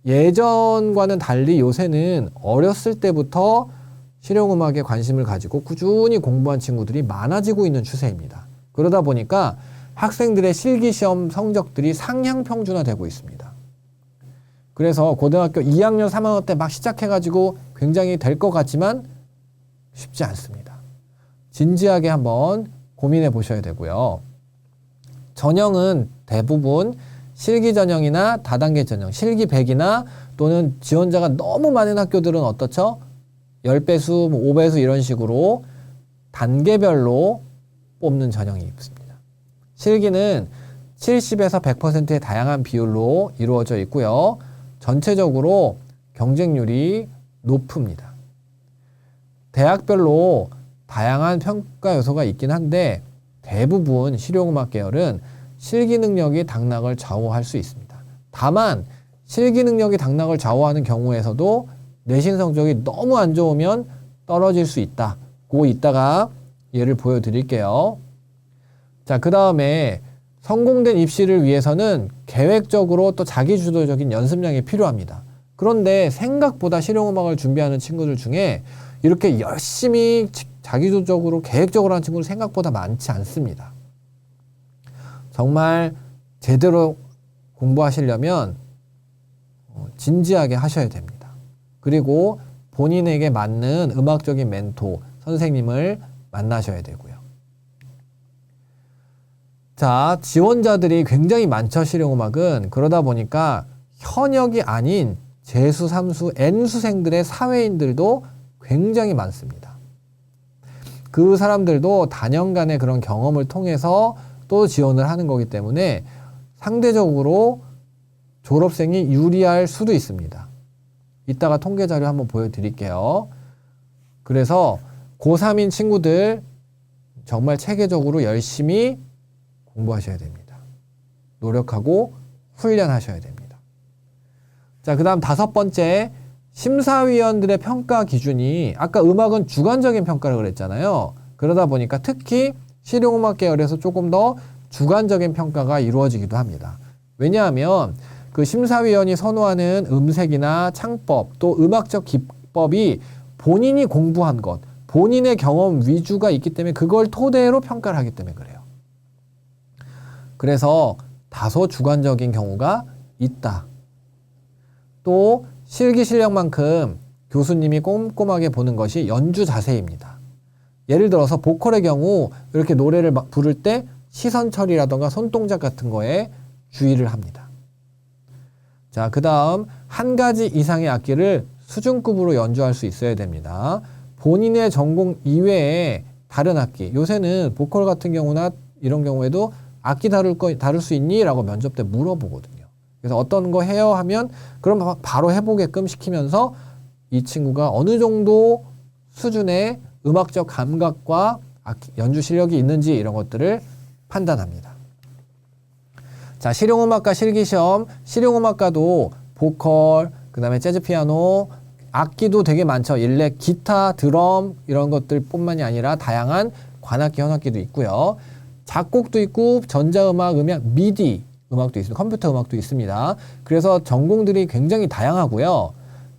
예전과는 달리 요새는 어렸을 때부터 실용음악에 관심을 가지고 꾸준히 공부한 친구들이 많아지고 있는 추세입니다. 그러다 보니까 학생들의 실기시험 성적들이 상향 평준화되고 있습니다. 그래서 고등학교 2학년, 3학년 때 막 시작해가지고 굉장히 될 것 같지만 쉽지 않습니다. 진지하게 한번 고민해 보셔야 되고요. 전형은 대부분 실기 전형이나 다단계 전형, 실기 100이나 또는 지원자가 너무 많은 학교들은 어떻죠? 10배수, 5배수 이런 식으로 단계별로 뽑는 전형이 있습니다. 실기는 70에서 100%의 다양한 비율로 이루어져 있고요. 전체적으로 경쟁률이 높습니다. 대학별로 다양한 평가 요소가 있긴 한데 대부분 실용음악 계열은 실기 능력이 당락을 좌우할 수 있습니다. 다만 실기 능력이 당락을 좌우하는 경우에서도 내신 성적이 너무 안 좋으면 떨어질 수 있다. 그거 이따가 예를 보여드릴게요. 자, 그 다음에 성공된 입시를 위해서는 계획적으로 또 자기주도적인 연습량이 필요합니다. 그런데 생각보다 실용음악을 준비하는 친구들 중에 이렇게 열심히 자기주도적으로 계획적으로 하는 친구는 생각보다 많지 않습니다. 정말 제대로 공부하시려면 진지하게 하셔야 됩니다. 그리고 본인에게 맞는 음악적인 멘토, 선생님을 만나셔야 되고요. 자, 지원자들이 굉장히 많죠, 실용음악은. 그러다 보니까 현역이 아닌 재수, 삼수, N수생들의 사회인들도 굉장히 많습니다. 그 사람들도 단연간의 그런 경험을 통해서 또 지원을 하는 거기 때문에 상대적으로 졸업생이 유리할 수도 있습니다. 이따가 통계 자료 한번 보여드릴게요. 그래서 고3인 친구들 정말 체계적으로 열심히 공부하셔야 됩니다. 노력하고 훈련하셔야 됩니다. 자, 그 다음 5번째, 심사위원들의 평가 기준이 아까 음악은 주관적인 평가를 그랬잖아요. 그러다 보니까 특히 실용음악 계열에서 조금 더 주관적인 평가가 이루어지기도 합니다. 왜냐하면 그 심사위원이 선호하는 음색이나 창법 또 음악적 기법이 본인이 공부한 것, 본인의 경험 위주가 있기 때문에 그걸 토대로 평가를 하기 때문에 그래요. 그래서 다소 주관적인 경우가 있다. 또 실기 실력만큼 교수님이 꼼꼼하게 보는 것이 연주 자세입니다. 예를 들어서 보컬의 경우 이렇게 노래를 막 부를 때 시선 처리라던가 손동작 같은 거에 주의를 합니다. 자, 그 다음 한 가지 이상의 악기를 수준급으로 연주할 수 있어야 됩니다. 본인의 전공 이외에 다른 악기, 요새는 보컬 같은 경우나 이런 경우에도 악기 다룰 수 있니? 라고 면접 때 물어보거든요. 그래서 어떤 거 해요? 하면 그럼 바로 해보게끔 시키면서 이 친구가 어느 정도 수준의 음악적 감각과 연주 실력이 있는지 이런 것들을 판단합니다. 자, 실용음악과 실기시험, 실용음악과도 보컬, 그 다음에 재즈 피아노, 악기도 되게 많죠. 일렉, 기타, 드럼 이런 것들 뿐만이 아니라 다양한 관악기, 현악기도 있고요. 작곡도 있고 전자음악, 음악, 미디 음악도 있습니다. 컴퓨터 음악도 있습니다. 그래서 전공들이 굉장히 다양하고요.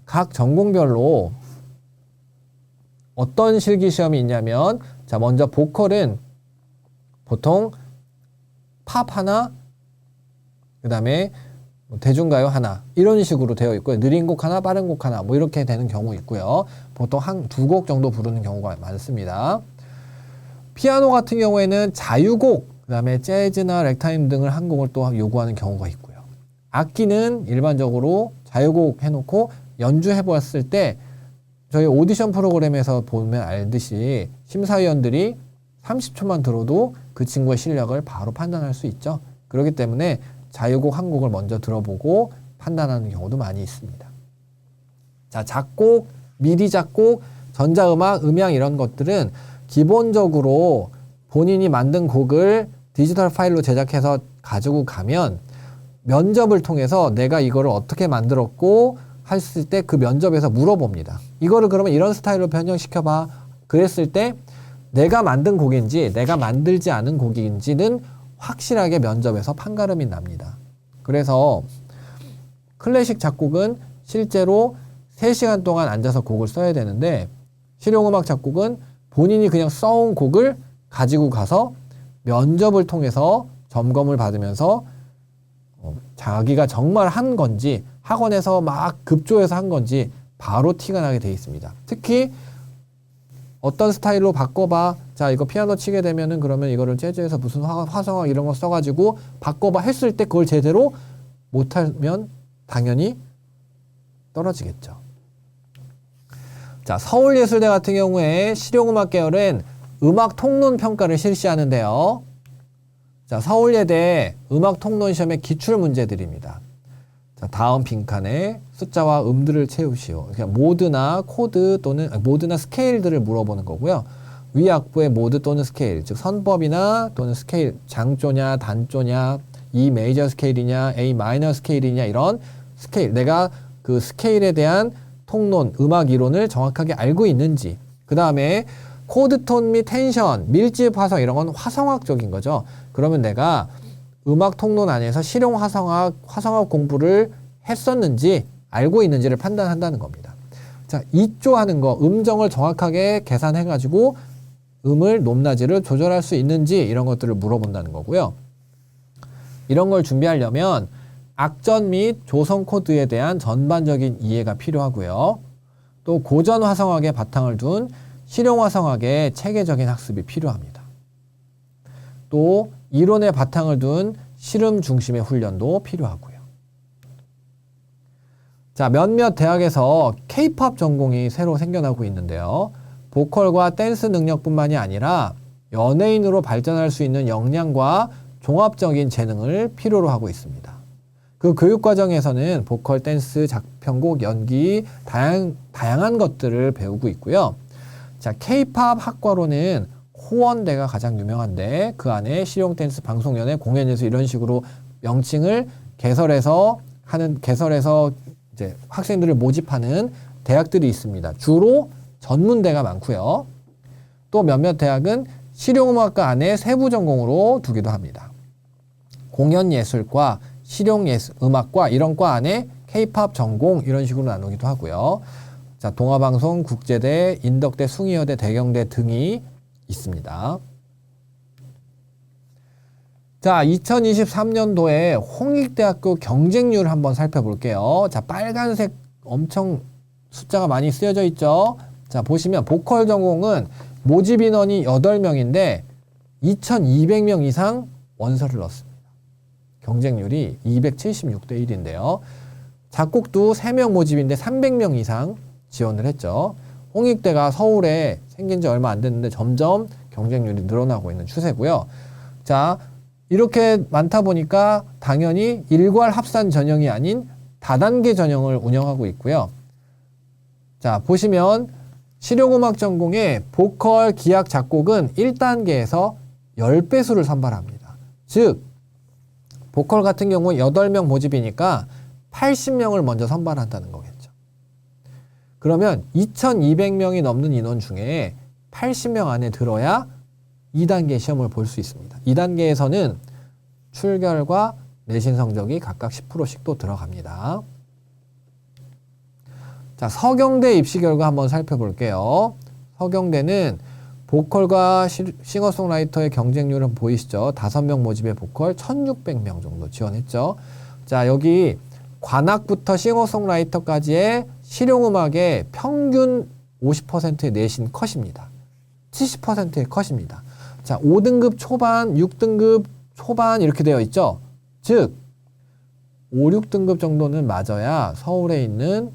각 전공별로 어떤 실기시험이 있냐면 자, 먼저 보컬은 보통 팝 하나, 그 다음에 대중가요 하나 이런 식으로 되어 있고요. 느린 곡 하나, 빠른 곡 하나 뭐 이렇게 되는 경우 있고요. 보통 한 2곡 정도 부르는 경우가 많습니다. 피아노 같은 경우에는 자유곡, 그 다음에 재즈나 렉타임 등을 한 곡을 또 요구하는 경우가 있고요. 악기는 일반적으로 자유곡 해놓고 연주해보았을 때 저희 오디션 프로그램에서 보면 알듯이 심사위원들이 30초만 들어도 그 친구의 실력을 바로 판단할 수 있죠. 그렇기 때문에 자유곡 한 곡을 먼저 들어보고 판단하는 경우도 많이 있습니다. 자, 작곡, 미디 작곡, 전자음악, 음향 이런 것들은 기본적으로 본인이 만든 곡을 디지털 파일로 제작해서 가지고 가면 면접을 통해서 내가 이거를 어떻게 만들었고 했을 때 그 면접에서 물어봅니다. 이거를 그러면 이런 스타일로 변형시켜봐. 그랬을 때 내가 만든 곡인지 내가 만들지 않은 곡인지는 확실하게 면접에서 판가름이 납니다. 그래서 클래식 작곡은 실제로 3시간 동안 앉아서 곡을 써야 되는데 실용음악 작곡은 본인이 그냥 써온 곡을 가지고 가서 면접을 통해서 점검을 받으면서 자기가 정말 한 건지 학원에서 막 급조해서 한 건지 바로 티가 나게 돼 있습니다. 특히 어떤 스타일로 바꿔봐. 자, 이거 피아노 치게 되면은 그러면 이거를 재즈에서 무슨 화성학 이런 거 써가지고 바꿔봐 했을 때 그걸 제대로 못하면 당연히 떨어지겠죠. 자, 서울예술대 같은 경우에 실용음악 계열은 음악 통론 평가를 실시하는데요. 자, 서울예대 음악 통론 시험의 기출 문제들입니다. 자, 다음 빈칸에 숫자와 음들을 채우시오. 그러니까 모드나 코드 또는 모드나 스케일들을 물어보는 거고요. 위 악보의 모드 또는 스케일, 즉 선법이나 또는 스케일, 장조냐, 단조냐, E 메이저 스케일이냐, A 마이너 스케일이냐 이런 스케일, 내가 그 스케일에 대한 통론, 음악 이론을 정확하게 알고 있는지. 그 다음에 코드 톤 및 텐션, 밀집 화성 이런 건 화성학적인 거죠. 그러면 내가 음악 통론 안에서 실용 화성학 공부를 했었는지 알고 있는지를 판단한다는 겁니다. 자, 이조하는 거, 음정을 정확하게 계산해가지고 음을 높낮이를 조절할 수 있는지 이런 것들을 물어본다는 거고요. 이런 걸 준비하려면 악전 및 조성 코드에 대한 전반적인 이해가 필요하고요. 또 고전 화성학에 바탕을 둔 실용 화성학의 체계적인 학습이 필요합니다. 또 이론에 바탕을 둔 실험 중심의 훈련도 필요하고요. 자, 몇몇 대학에서 K-팝 전공이 새로 생겨나고 있는데요. 보컬과 댄스 능력뿐만이 아니라 연예인으로 발전할 수 있는 역량과 종합적인 재능을 필요로 하고 있습니다. 그 교육 과정에서는 보컬, 댄스, 작편곡, 연기, 다양한 것들을 배우고 있고요. 자, K-팝 학과로는 호원대가 가장 유명한데 그 안에 실용 댄스, 방송연예, 공연예술 이런 식으로 명칭을 개설해서 이제 학생들을 모집하는 대학들이 있습니다. 주로 전문대가 많고요. 또 몇몇 대학은 실용음악과 안에 세부 전공으로 두기도 합니다. 공연예술과 실용음악과 이런 과 안에 K-팝 전공 이런 식으로 나누기도 하고요. 자, 동아방송, 국제대, 인덕대, 숭의여대, 대경대 등이 있습니다. 자, 2023년도에 홍익대학교 경쟁률 한번 살펴볼게요. 자, 빨간색 엄청 숫자가 많이 쓰여져 있죠. 자, 보시면 보컬 전공은 모집 인원이 8명인데 2,200명 이상 원서를 넣었습니다. 경쟁률이 276대 1인데요. 작곡도 3명 모집인데 300명 이상 지원을 했죠. 홍익대가 서울에 생긴 지 얼마 안 됐는데 점점 경쟁률이 늘어나고 있는 추세고요. 자, 이렇게 많다 보니까 당연히 일괄 합산 전형이 아닌 다단계 전형을 운영하고 있고요. 자, 보시면 실용음악 전공의 보컬, 기악, 작곡은 1단계에서 10배수를 선발합니다. 즉, 보컬 같은 경우 8명 모집이니까 80명을 먼저 선발한다는 거겠죠. 그러면 2,200명이 넘는 인원 중에 80명 안에 들어야 2단계 시험을 볼 수 있습니다. 2단계에서는 출결과 내신 성적이 각각 10%씩 또 들어갑니다. 자, 서경대 입시 결과 한번 살펴볼게요. 서경대는 보컬과 싱어송라이터의 경쟁률은 보이시죠? 5명 모집의 보컬 1,600명 정도 지원했죠. 자, 여기 관악부터 싱어송라이터까지의 실용음악의 평균 50%의 내신 컷입니다. 70%의 컷입니다. 자, 5등급 초반, 6등급 초반 이렇게 되어 있죠. 즉 5, 6등급 정도는 맞아야 서울에 있는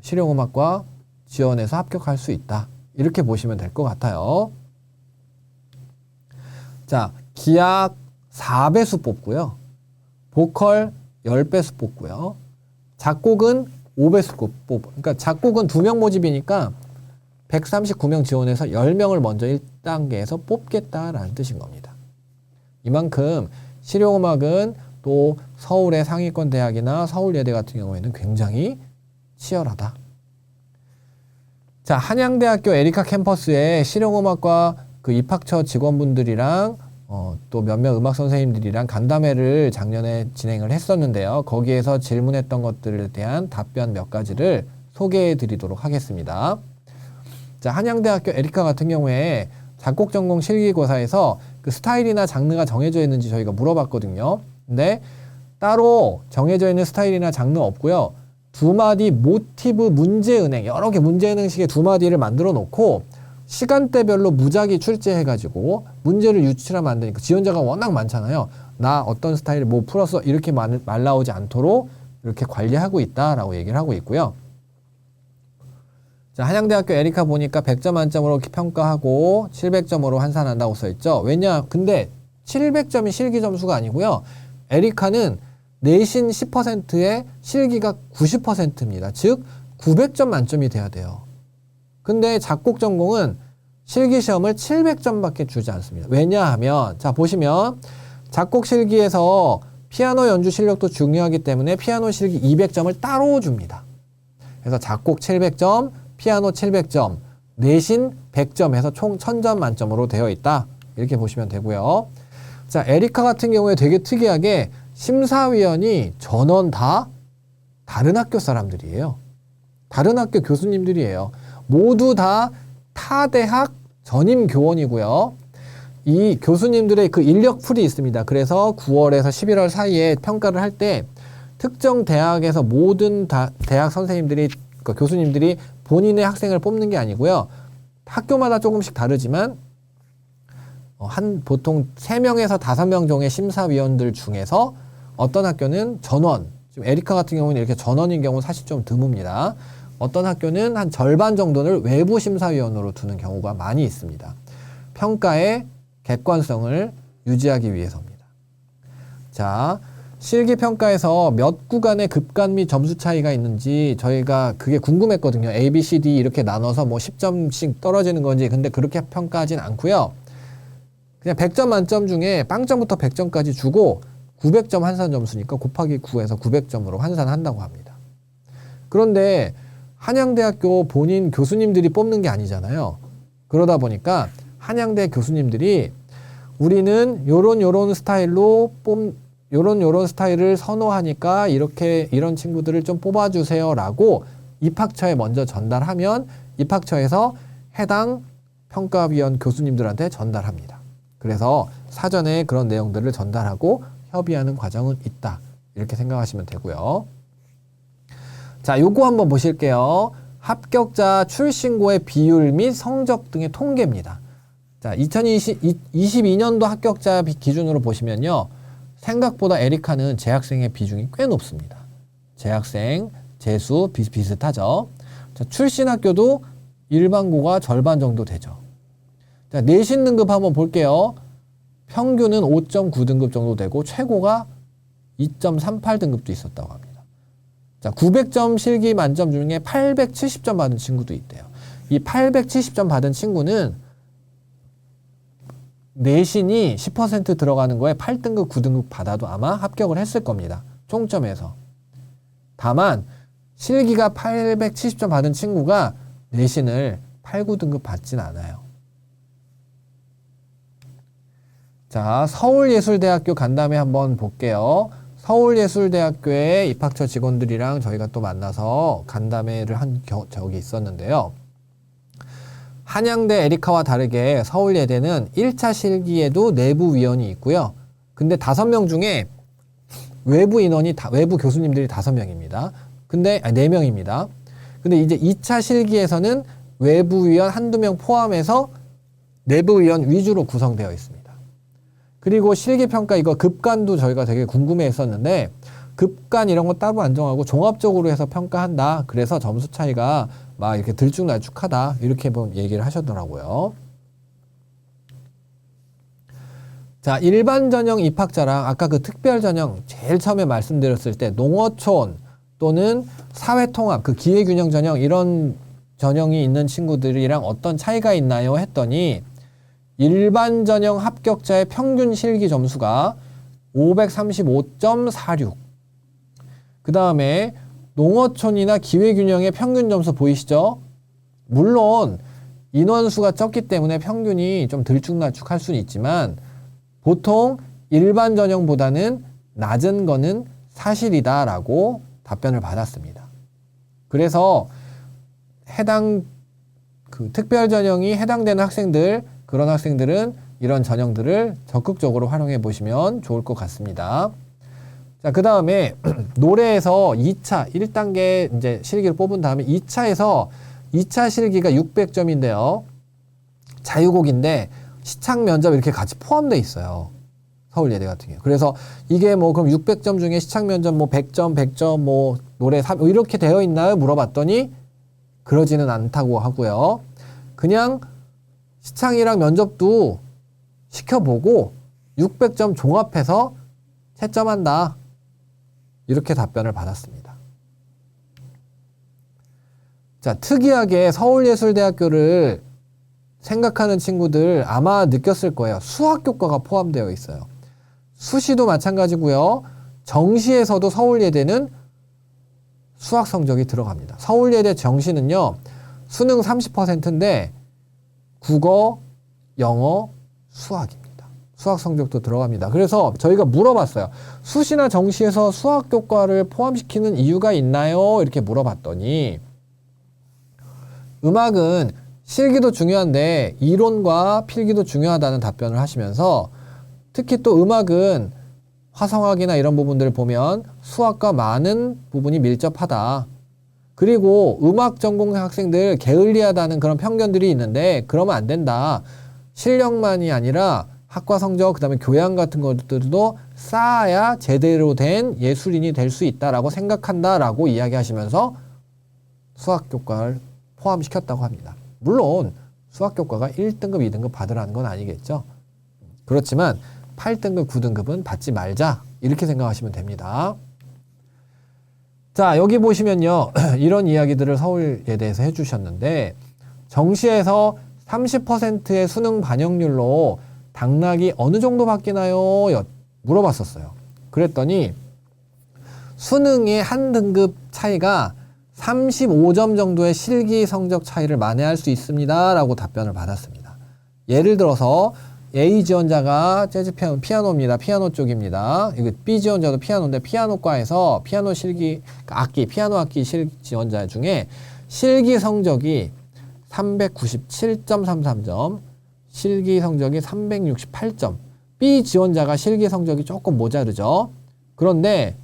실용음악과 지원해서 합격할 수 있다. 이렇게 보시면 될 것 같아요. 자, 기악 4배수 뽑고요. 보컬 10배수 뽑고요. 작곡은 5배수 뽑고, 그러니까 작곡은 2명 모집이니까 139명 지원해서 10명을 먼저 1단계에서 뽑겠다라는 뜻인 겁니다. 이만큼 실용음악은 또 서울의 상위권 대학이나 서울예대 같은 경우에는 굉장히 치열하다. 자, 한양대학교 에리카 캠퍼스에 실용음악과 그 입학처 직원분들이랑 또 몇몇 음악 선생님들이랑 간담회를 작년에 진행을 했었는데요. 거기에서 질문했던 것들에 대한 답변 몇 가지를 소개해 드리도록 하겠습니다. 자, 한양대학교 에리카 같은 경우에 작곡 전공 실기고사에서 그 스타일이나 장르가 정해져 있는지 저희가 물어봤거든요. 근데 따로 정해져 있는 스타일이나 장르 없고요. 두 마디 모티브 문제은행, 여러 개 문제은행식의 두 마디를 만들어 놓고 시간대별로 무작위 출제해가지고 문제를 유출하면 안 되니까 지원자가 워낙 많잖아요. 나 어떤 스타일 뭐 풀었어 이렇게 말 나오지 않도록 이렇게 관리하고 있다라고 얘기를 하고 있고요. 자, 한양대학교 에리카 보니까 100점 만점으로 평가하고 700점으로 환산한다고 써있죠. 왜냐? 근데 700점이 실기 점수가 아니고요. 에리카는 내신 10%에 실기가 90%입니다. 즉 900점 만점이 돼야 돼요. 근데 작곡 전공은 실기 시험을 700점밖에 주지 않습니다. 왜냐하면 자 보시면 작곡 실기에서 피아노 연주 실력도 중요하기 때문에 피아노 실기 200점을 따로 줍니다. 그래서 작곡 700점, 피아노 700점, 내신 100점 해서 총 1000점 만점으로 되어 있다. 이렇게 보시면 되고요. 자, 에리카 같은 경우에 되게 특이하게 심사위원이 전원 다 다른 학교 사람들이에요. 다른 학교 교수님들이에요. 모두 다 타대학 전임 교원이고요. 이 교수님들의 그 인력풀이 있습니다. 그래서 9월에서 11월 사이에 평가를 할 때 특정 대학에서 모든 대학 선생님들이, 그러니까 교수님들이 본인의 학생을 뽑는 게 아니고요. 학교마다 조금씩 다르지만 보통 3명에서 5명 정도의 심사위원들 중에서 어떤 학교는 전원, 지금 에리카 같은 경우는 이렇게 전원인 경우 사실 좀 드뭅니다. 어떤 학교는 한 절반 정도를 외부 심사위원으로 두는 경우가 많이 있습니다. 평가의 객관성을 유지하기 위해서입니다. 자, 실기평가에서 몇 구간의 급간 및 점수 차이가 있는지 저희가 그게 궁금했거든요. A, B, C, D 이렇게 나눠서 뭐 10점씩 떨어지는 건지. 근데 그렇게 평가하진 않고요. 그냥 100점 만점 중에 빵점부터 100점까지 주고 900점 환산 점수니까 곱하기 9에서 900점으로 환산한다고 합니다. 그런데 한양대학교 본인 교수님들이 뽑는 게 아니잖아요. 그러다 보니까 한양대 교수님들이 우리는 요런 스타일로 요런 스타일을 선호하니까 이런 친구들을 좀 뽑아주세요라고 입학처에 먼저 전달하면 입학처에서 해당 평가위원 교수님들한테 전달합니다. 그래서 사전에 그런 내용들을 전달하고 협의하는 과정은 있다. 이렇게 생각하시면 되고요. 자, 요거 한번 보실게요. 합격자 출신고의 비율 및 성적 등의 통계입니다. 자, 2022년도 합격자 기준으로 보시면요. 생각보다 에리카는 재학생의 비중이 꽤 높습니다. 재학생, 재수 비슷하죠. 자, 출신 학교도 일반고가 절반 정도 되죠. 자, 내신 등급 한번 볼게요. 평균은 5.9등급 정도 되고 최고가 2.38등급도 있었다고 합니다. 자, 900점 실기 만점 중에 870점 받은 친구도 있대요. 이 870점 받은 친구는 내신이 10% 들어가는 거에 8등급, 9등급 받아도 아마 합격을 했을 겁니다. 총점에서. 다만 실기가 870점 받은 친구가 내신을 8, 9등급 받진 않아요. 자, 서울예술대학교 간담회 한번 볼게요. 서울예술대학교의 입학처 직원들이랑 저희가 또 만나서 간담회를 한 적이 있었는데요. 한양대 에리카와 다르게 서울예대는 1차 실기에도 내부 위원이 있고요. 근데 5명 중에 외부 인원이 외부 교수님들이 5명입니다. 근데 4명입니다. 근데 이제 2차 실기에서는 외부 위원 한두 명 포함해서 내부 위원 위주로 구성되어 있습니다. 그리고 실기평가 이거 급간도 저희가 되게 궁금해 했었는데 급간 이런 거 따로 안 정하고 종합적으로 해서 평가한다. 그래서 점수 차이가 막 이렇게 들쭉날쭉하다. 이렇게 얘기를 하셨더라고요. 자, 일반 전형 입학자랑 아까 그 특별 전형 제일 처음에 말씀드렸을 때 농어촌 또는 사회통합, 그 기회균형 전형 이런 전형이 있는 친구들이랑 어떤 차이가 있나요? 했더니 일반 전형 합격자의 평균 실기 점수가 535.46. 그 다음에 농어촌이나 기회균형의 평균 점수 보이시죠? 물론 인원수가 적기 때문에 평균이 좀 들쭉날쭉할 수는 있지만 보통 일반 전형보다는 낮은 거는 사실이다라고 답변을 받았습니다. 그래서 해당 그 특별 전형이 해당되는 학생들, 그런 학생들은 이런 전형들을 적극적으로 활용해 보시면 좋을 것 같습니다. 자, 그 다음에 노래에서 2차, 1단계 이제 실기를 뽑은 다음에 2차에서 2차 실기가 600점인데요. 자유곡인데 시창 면접 이렇게 같이 포함되어 있어요. 서울예대 같은 경우. 그래서 이게 뭐 그럼 600점 중에 시창 면접 뭐 100점, 100점 뭐 노래 3 이렇게 되어 있나요? 물어봤더니 그러지는 않다고 하고요. 그냥 시창이랑 면접도 시켜보고 600점 종합해서 채점한다. 이렇게 답변을 받았습니다. 자, 특이하게 서울예술대학교를 생각하는 친구들 아마 느꼈을 거예요. 수학 교과가 포함되어 있어요. 수시도 마찬가지고요. 정시에서도 서울예대는 수학 성적이 들어갑니다. 서울예대 정시는요. 수능 30%인데 국어, 영어, 수학입니다. 수학 성적도 들어갑니다. 그래서 저희가 물어봤어요. 수시나 정시에서 수학 교과를 포함시키는 이유가 있나요? 이렇게 물어봤더니 음악은 실기도 중요한데 이론과 필기도 중요하다는 답변을 하시면서 특히 또 음악은 화성학이나 이런 부분들을 보면 수학과 많은 부분이 밀접하다. 그리고 음악 전공 학생들 게을리하다는 그런 편견들이 있는데 그러면 안 된다. 실력만이 아니라 학과 성적, 그 다음에 교양 같은 것들도 쌓아야 제대로 된 예술인이 될 수 있다라고 생각한다라고 이야기하시면서 수학 교과를 포함시켰다고 합니다. 물론 수학 교과가 1등급, 2등급 받으라는 건 아니겠죠. 그렇지만 8등급, 9등급은 받지 말자 이렇게 생각하시면 됩니다. 자, 여기 보시면요. 이런 이야기들을 서울예대에서 해주셨는데 정시에서 30%의 수능 반영률로 당락이 어느 정도 바뀌나요? 물어봤었어요. 그랬더니 수능의 한 등급 차이가 35점 정도의 실기 성적 차이를 만회할 수 있습니다. 라고 답변을 받았습니다. 예를 들어서 A 지원자가 재즈 피아노입니다. 피아노 쪽입니다. 이거 B 지원자도 피아노인데 피아노과에서 피아노 실기 악기, 피아노 악기 지원자 중에 실기 성적이 397.33점, 실기 성적이 368점. B 지원자가 실기 성적이 조금 모자르죠. 그런데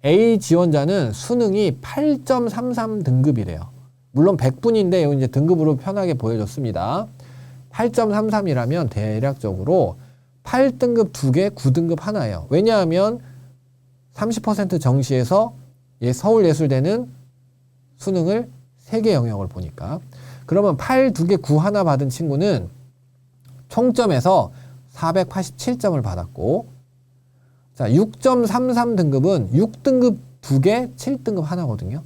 A 지원자는 수능이 8.33 등급이래요. 물론 100분인데 여기 이제 등급으로 편하게 보여줬습니다. 8.33이라면 대략적으로 8등급 2개, 9등급 하나예요. 왜냐하면 30% 정시에서 서울예술대는 수능을 3개 영역을 보니까. 그러면 8 2개 9 하나 받은 친구는 총점에서 487점을 받았고, 자, 6.33 등급은 6등급 2개, 7등급 하나거든요.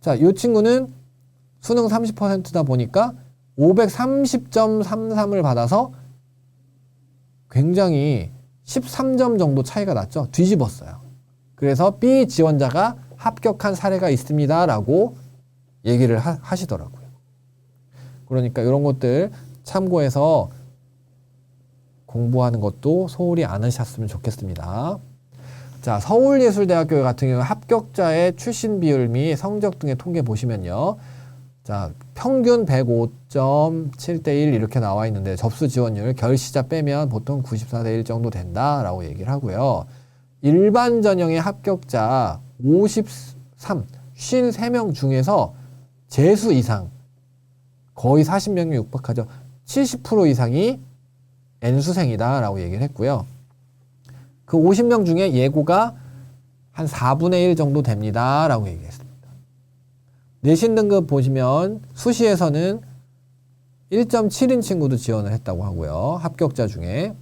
자, 이 친구는 수능 30%다 보니까 530.33을 받아서 굉장히 13점 정도 차이가 났죠. 뒤집었어요. 그래서 B 지원자가 합격한 사례가 있습니다. 라고 얘기를 하시더라고요. 그러니까 이런 것들 참고해서 공부하는 것도 소홀히 안 하셨으면 좋겠습니다. 자, 서울예술대학교 같은 경우 합격자의 출신 비율 및 성적 등의 통계 보시면요. 자, 평균 105.7대 1 이렇게 나와 있는데 접수 지원율 결시자 빼면 보통 94대 1 정도 된다라고 얘기를 하고요. 일반 전형의 합격자 53명 중에서 재수 이상 거의 40명이 육박하죠. 70% 이상이 N수생이다라고 얘기를 했고요. 그 50명 중에 예고가 한 4분의 1 정도 됩니다라고 얘기했습니다. 내신 등급 보시면 수시에서는 1.7인 친구도 지원을 했다고 하고요. 합격자 중에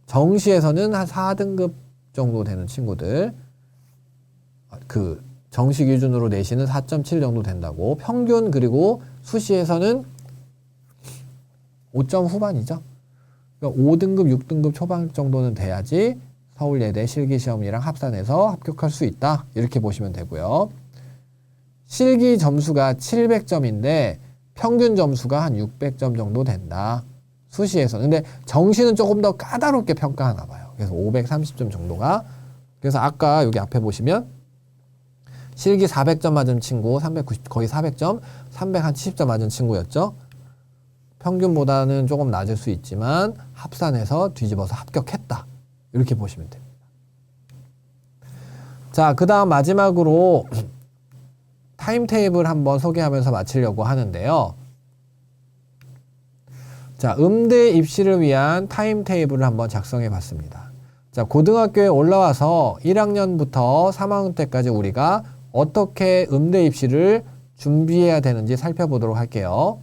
정시에서는 한 4등급 정도 되는 친구들, 그 정시 기준으로 내신은 4.7 정도 된다고. 평균 그리고 수시에서는 5점 후반이죠. 그러니까 5등급, 6등급 초반 정도는 돼야지 서울예대 실기시험이랑 합산해서 합격할 수 있다. 이렇게 보시면 되고요. 실기 점수가 700점인데 평균 점수가 한 600점 정도 된다. 수시에서는. 근데 정시는 조금 더 까다롭게 평가하나 봐요. 그래서 530점 정도가. 그래서 아까 여기 앞에 보시면 실기 400점 맞은 친구, 390, 거의 400점, 370점 맞은 친구였죠. 평균보다는 조금 낮을 수 있지만 합산해서 뒤집어서 합격했다. 이렇게 보시면 됩니다. 자, 그 다음 마지막으로 타임테이블 한번 소개하면서 마치려고 하는데요. 자, 음대 입시를 위한 타임테이블을 한번 작성해 봤습니다. 자, 고등학교에 올라와서 1학년부터 3학년 때까지 우리가 어떻게 음대 입시를 준비해야 되는지 살펴보도록 할게요.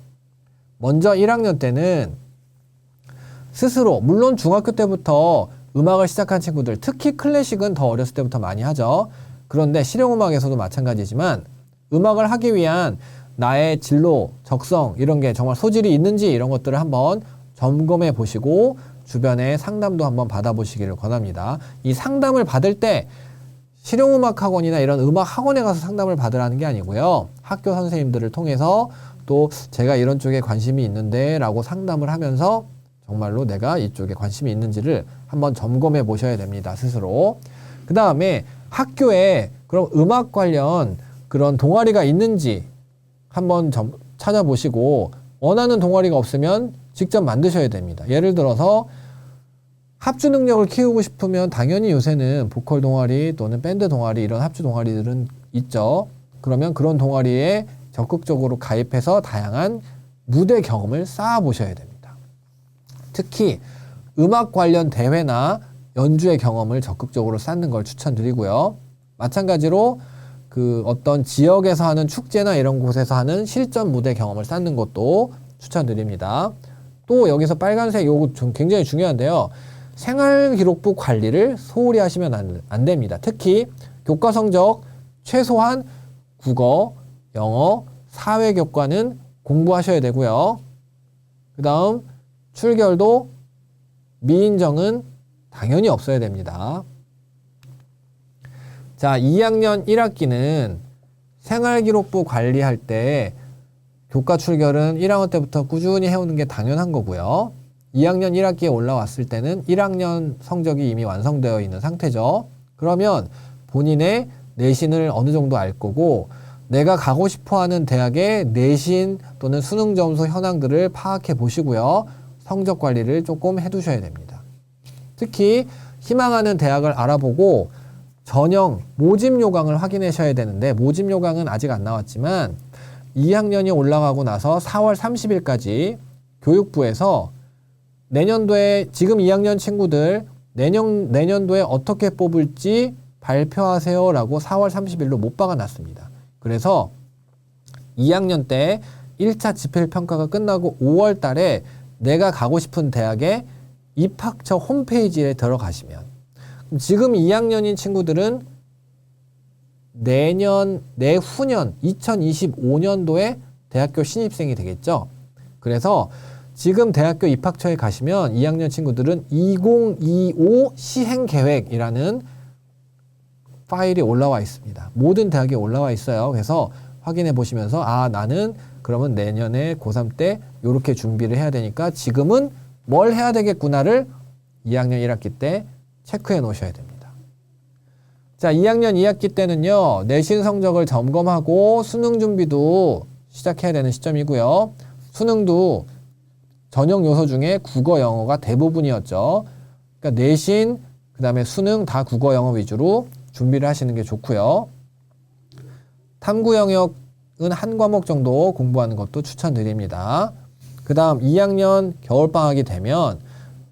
먼저 1학년 때는 스스로, 물론 중학교 때부터 음악을 시작한 친구들, 특히 클래식은 더 어렸을 때부터 많이 하죠. 그런데 실용음악에서도 마찬가지지만 음악을 하기 위한 나의 진로, 적성 이런 게 정말 소질이 있는지 이런 것들을 한번 점검해 보시고 주변에 상담도 한번 받아보시기를 권합니다. 이 상담을 받을 때 실용음악 학원이나 이런 음악 학원에 가서 상담을 받으라는 게 아니고요. 학교 선생님들을 통해서 또 제가 이런 쪽에 관심이 있는데 라고 상담을 하면서 정말로 내가 이쪽에 관심이 있는지를 한번 점검해 보셔야 됩니다. 스스로. 그 다음에 학교에 그럼 음악 관련 그런 동아리가 있는지 한번 찾아보시고 원하는 동아리가 없으면 직접 만드셔야 됩니다. 예를 들어서 합주 능력을 키우고 싶으면 당연히 요새는 보컬 동아리 또는 밴드 동아리 이런 합주 동아리들은 있죠. 그러면 그런 동아리에 적극적으로 가입해서 다양한 무대 경험을 쌓아 보셔야 됩니다. 특히 음악 관련 대회나 연주의 경험을 적극적으로 쌓는 걸 추천드리고요. 마찬가지로 그 어떤 지역에서 하는 축제나 이런 곳에서 하는 실전 무대 경험을 쌓는 것도 추천드립니다. 또 여기서 빨간색 요거 좀 굉장히 중요한데요. 생활기록부 관리를 소홀히 하시면 안 됩니다. 특히 교과 성적 최소한 국어, 영어, 사회교과는 공부하셔야 되고요. 그 다음 출결도 미인정은 당연히 없어야 됩니다. 자, 2학년 1학기는 생활기록부 관리할 때 교과 출결은 1학년 때부터 꾸준히 해오는 게 당연한 거고요. 2학년 1학기에 올라왔을 때는 1학년 성적이 이미 완성되어 있는 상태죠. 그러면 본인의 내신을 어느 정도 알 거고 내가 가고 싶어하는 대학의 내신 또는 수능 점수 현황들을 파악해 보시고요. 성적 관리를 조금 해두셔야 됩니다. 특히 희망하는 대학을 알아보고 전형 모집 요강을 확인하셔야 되는데 모집 요강은 아직 안 나왔지만 2학년이 올라가고 나서 4월 30일까지 교육부에서 내년도에 지금 2학년 친구들 내년도에 어떻게 뽑을지 발표하세요 라고 4월 30일로 못 박아놨습니다. 그래서 2학년 때 1차 지필평가가 끝나고 5월 달에 내가 가고 싶은 대학의 입학처 홈페이지에 들어가시면 지금 2학년인 친구들은 내후년 2025년도에 대학교 신입생이 되겠죠. 그래서 지금 대학교 입학처에 가시면 2학년 친구들은 2025 시행계획이라는 파일이 올라와 있습니다. 모든 대학에 올라와 있어요. 그래서 확인해 보시면서 아, 나는 그러면 내년에 고3 때 이렇게 준비를 해야 되니까 지금은 뭘 해야 되겠구나를 2학년 1학기 때 체크해 놓으셔야 됩니다. 자, 2학년 2학기 때는요. 내신 성적을 점검하고 수능 준비도 시작해야 되는 시점이고요. 수능도 전형 요소 중에 국어, 영어가 대부분이었죠. 그러니까 내신, 그 다음에 수능 다 국어, 영어 위주로 준비를 하시는 게 좋고요. 탐구 영역은 한 과목 정도 공부하는 것도 추천드립니다. 그 다음 2학년 겨울방학이 되면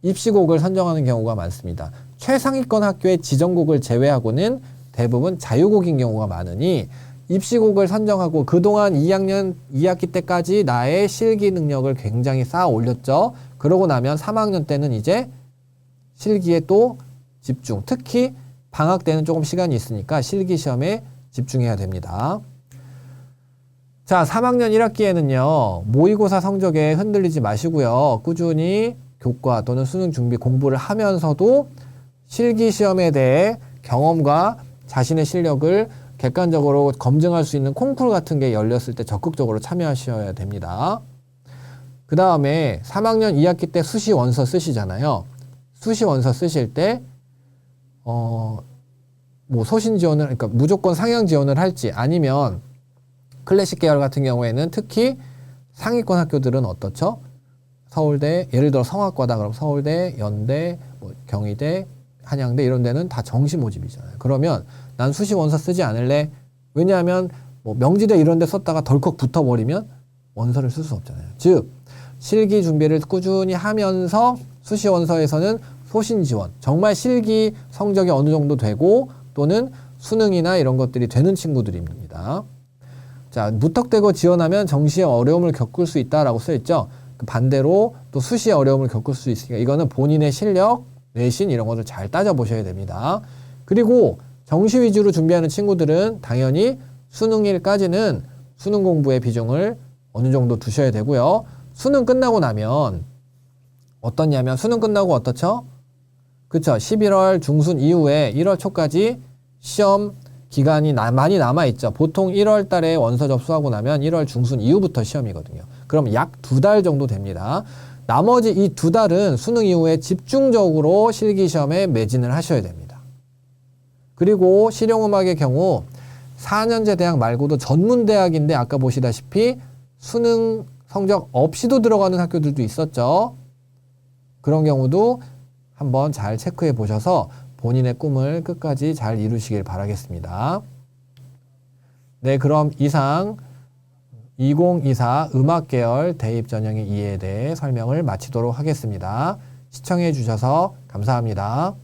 입시곡을 선정하는 경우가 많습니다. 최상위권 학교의 지정곡을 제외하고는 대부분 자유곡인 경우가 많으니 입시곡을 선정하고 그동안 2학년 2학기 때까지 나의 실기 능력을 굉장히 쌓아 올렸죠. 그러고 나면 3학년 때는 이제 실기에 또 집중, 특히 방학 때는 조금 시간이 있으니까 실기 시험에 집중해야 됩니다. 자, 3학년 1학기에는요. 모의고사 성적에 흔들리지 마시고요. 꾸준히 교과 또는 수능 준비 공부를 하면서도 실기 시험에 대해 경험과 자신의 실력을 객관적으로 검증할 수 있는 콩쿠르 같은 게 열렸을 때 적극적으로 참여하셔야 됩니다. 그 다음에 3학년 2학기 때 수시 원서 쓰시잖아요. 수시 원서 쓰실 때 뭐 소신 지원을, 그러니까 무조건 상향 지원을 할지 아니면 클래식 계열 같은 경우에는 특히 상위권 학교들은 어떻죠? 서울대, 예를 들어 성악과다 그럼 서울대, 연대, 뭐 경희대, 한양대 이런 데는 다 정시 모집이잖아요. 그러면 난 수시 원서 쓰지 않을래. 왜냐하면 뭐 명지대 이런 데 썼다가 덜컥 붙어버리면 원서를 쓸 수 없잖아요. 즉 실기 준비를 꾸준히 하면서 수시 원서에서는 소신 지원, 정말 실기 성적이 어느 정도 되고 또는 수능이나 이런 것들이 되는 친구들입니다. 자, 무턱대고 지원하면 정시에 어려움을 겪을 수 있다라고 써있죠. 반대로 또 수시에 어려움을 겪을 수 있으니까 이거는 본인의 실력, 내신 이런 것을 잘 따져보셔야 됩니다. 그리고 정시 위주로 준비하는 친구들은 당연히 수능일까지는 수능 공부의 비중을 어느 정도 두셔야 되고요. 수능 끝나고 나면 어떻냐면 수능 끝나고 어떻죠? 그쵸? 11월 중순 이후에 1월 초까지 시험 기간이 많이 남아있죠. 보통 1월 달에 원서 접수하고 나면 1월 중순 이후부터 시험이거든요. 그럼 약 2달 정도 됩니다. 나머지 이 2달은 수능 이후에 집중적으로 실기시험에 매진을 하셔야 됩니다. 그리고 실용음악의 경우 4년제 대학 말고도 전문대학인데 아까 보시다시피 수능 성적 없이도 들어가는 학교들도 있었죠. 그런 경우도 한번 잘 체크해 보셔서 본인의 꿈을 끝까지 잘 이루시길 바라겠습니다. 네, 그럼 이상 2024 음악계열 대입전형의 이해에 대해 설명을 마치도록 하겠습니다. 시청해 주셔서 감사합니다.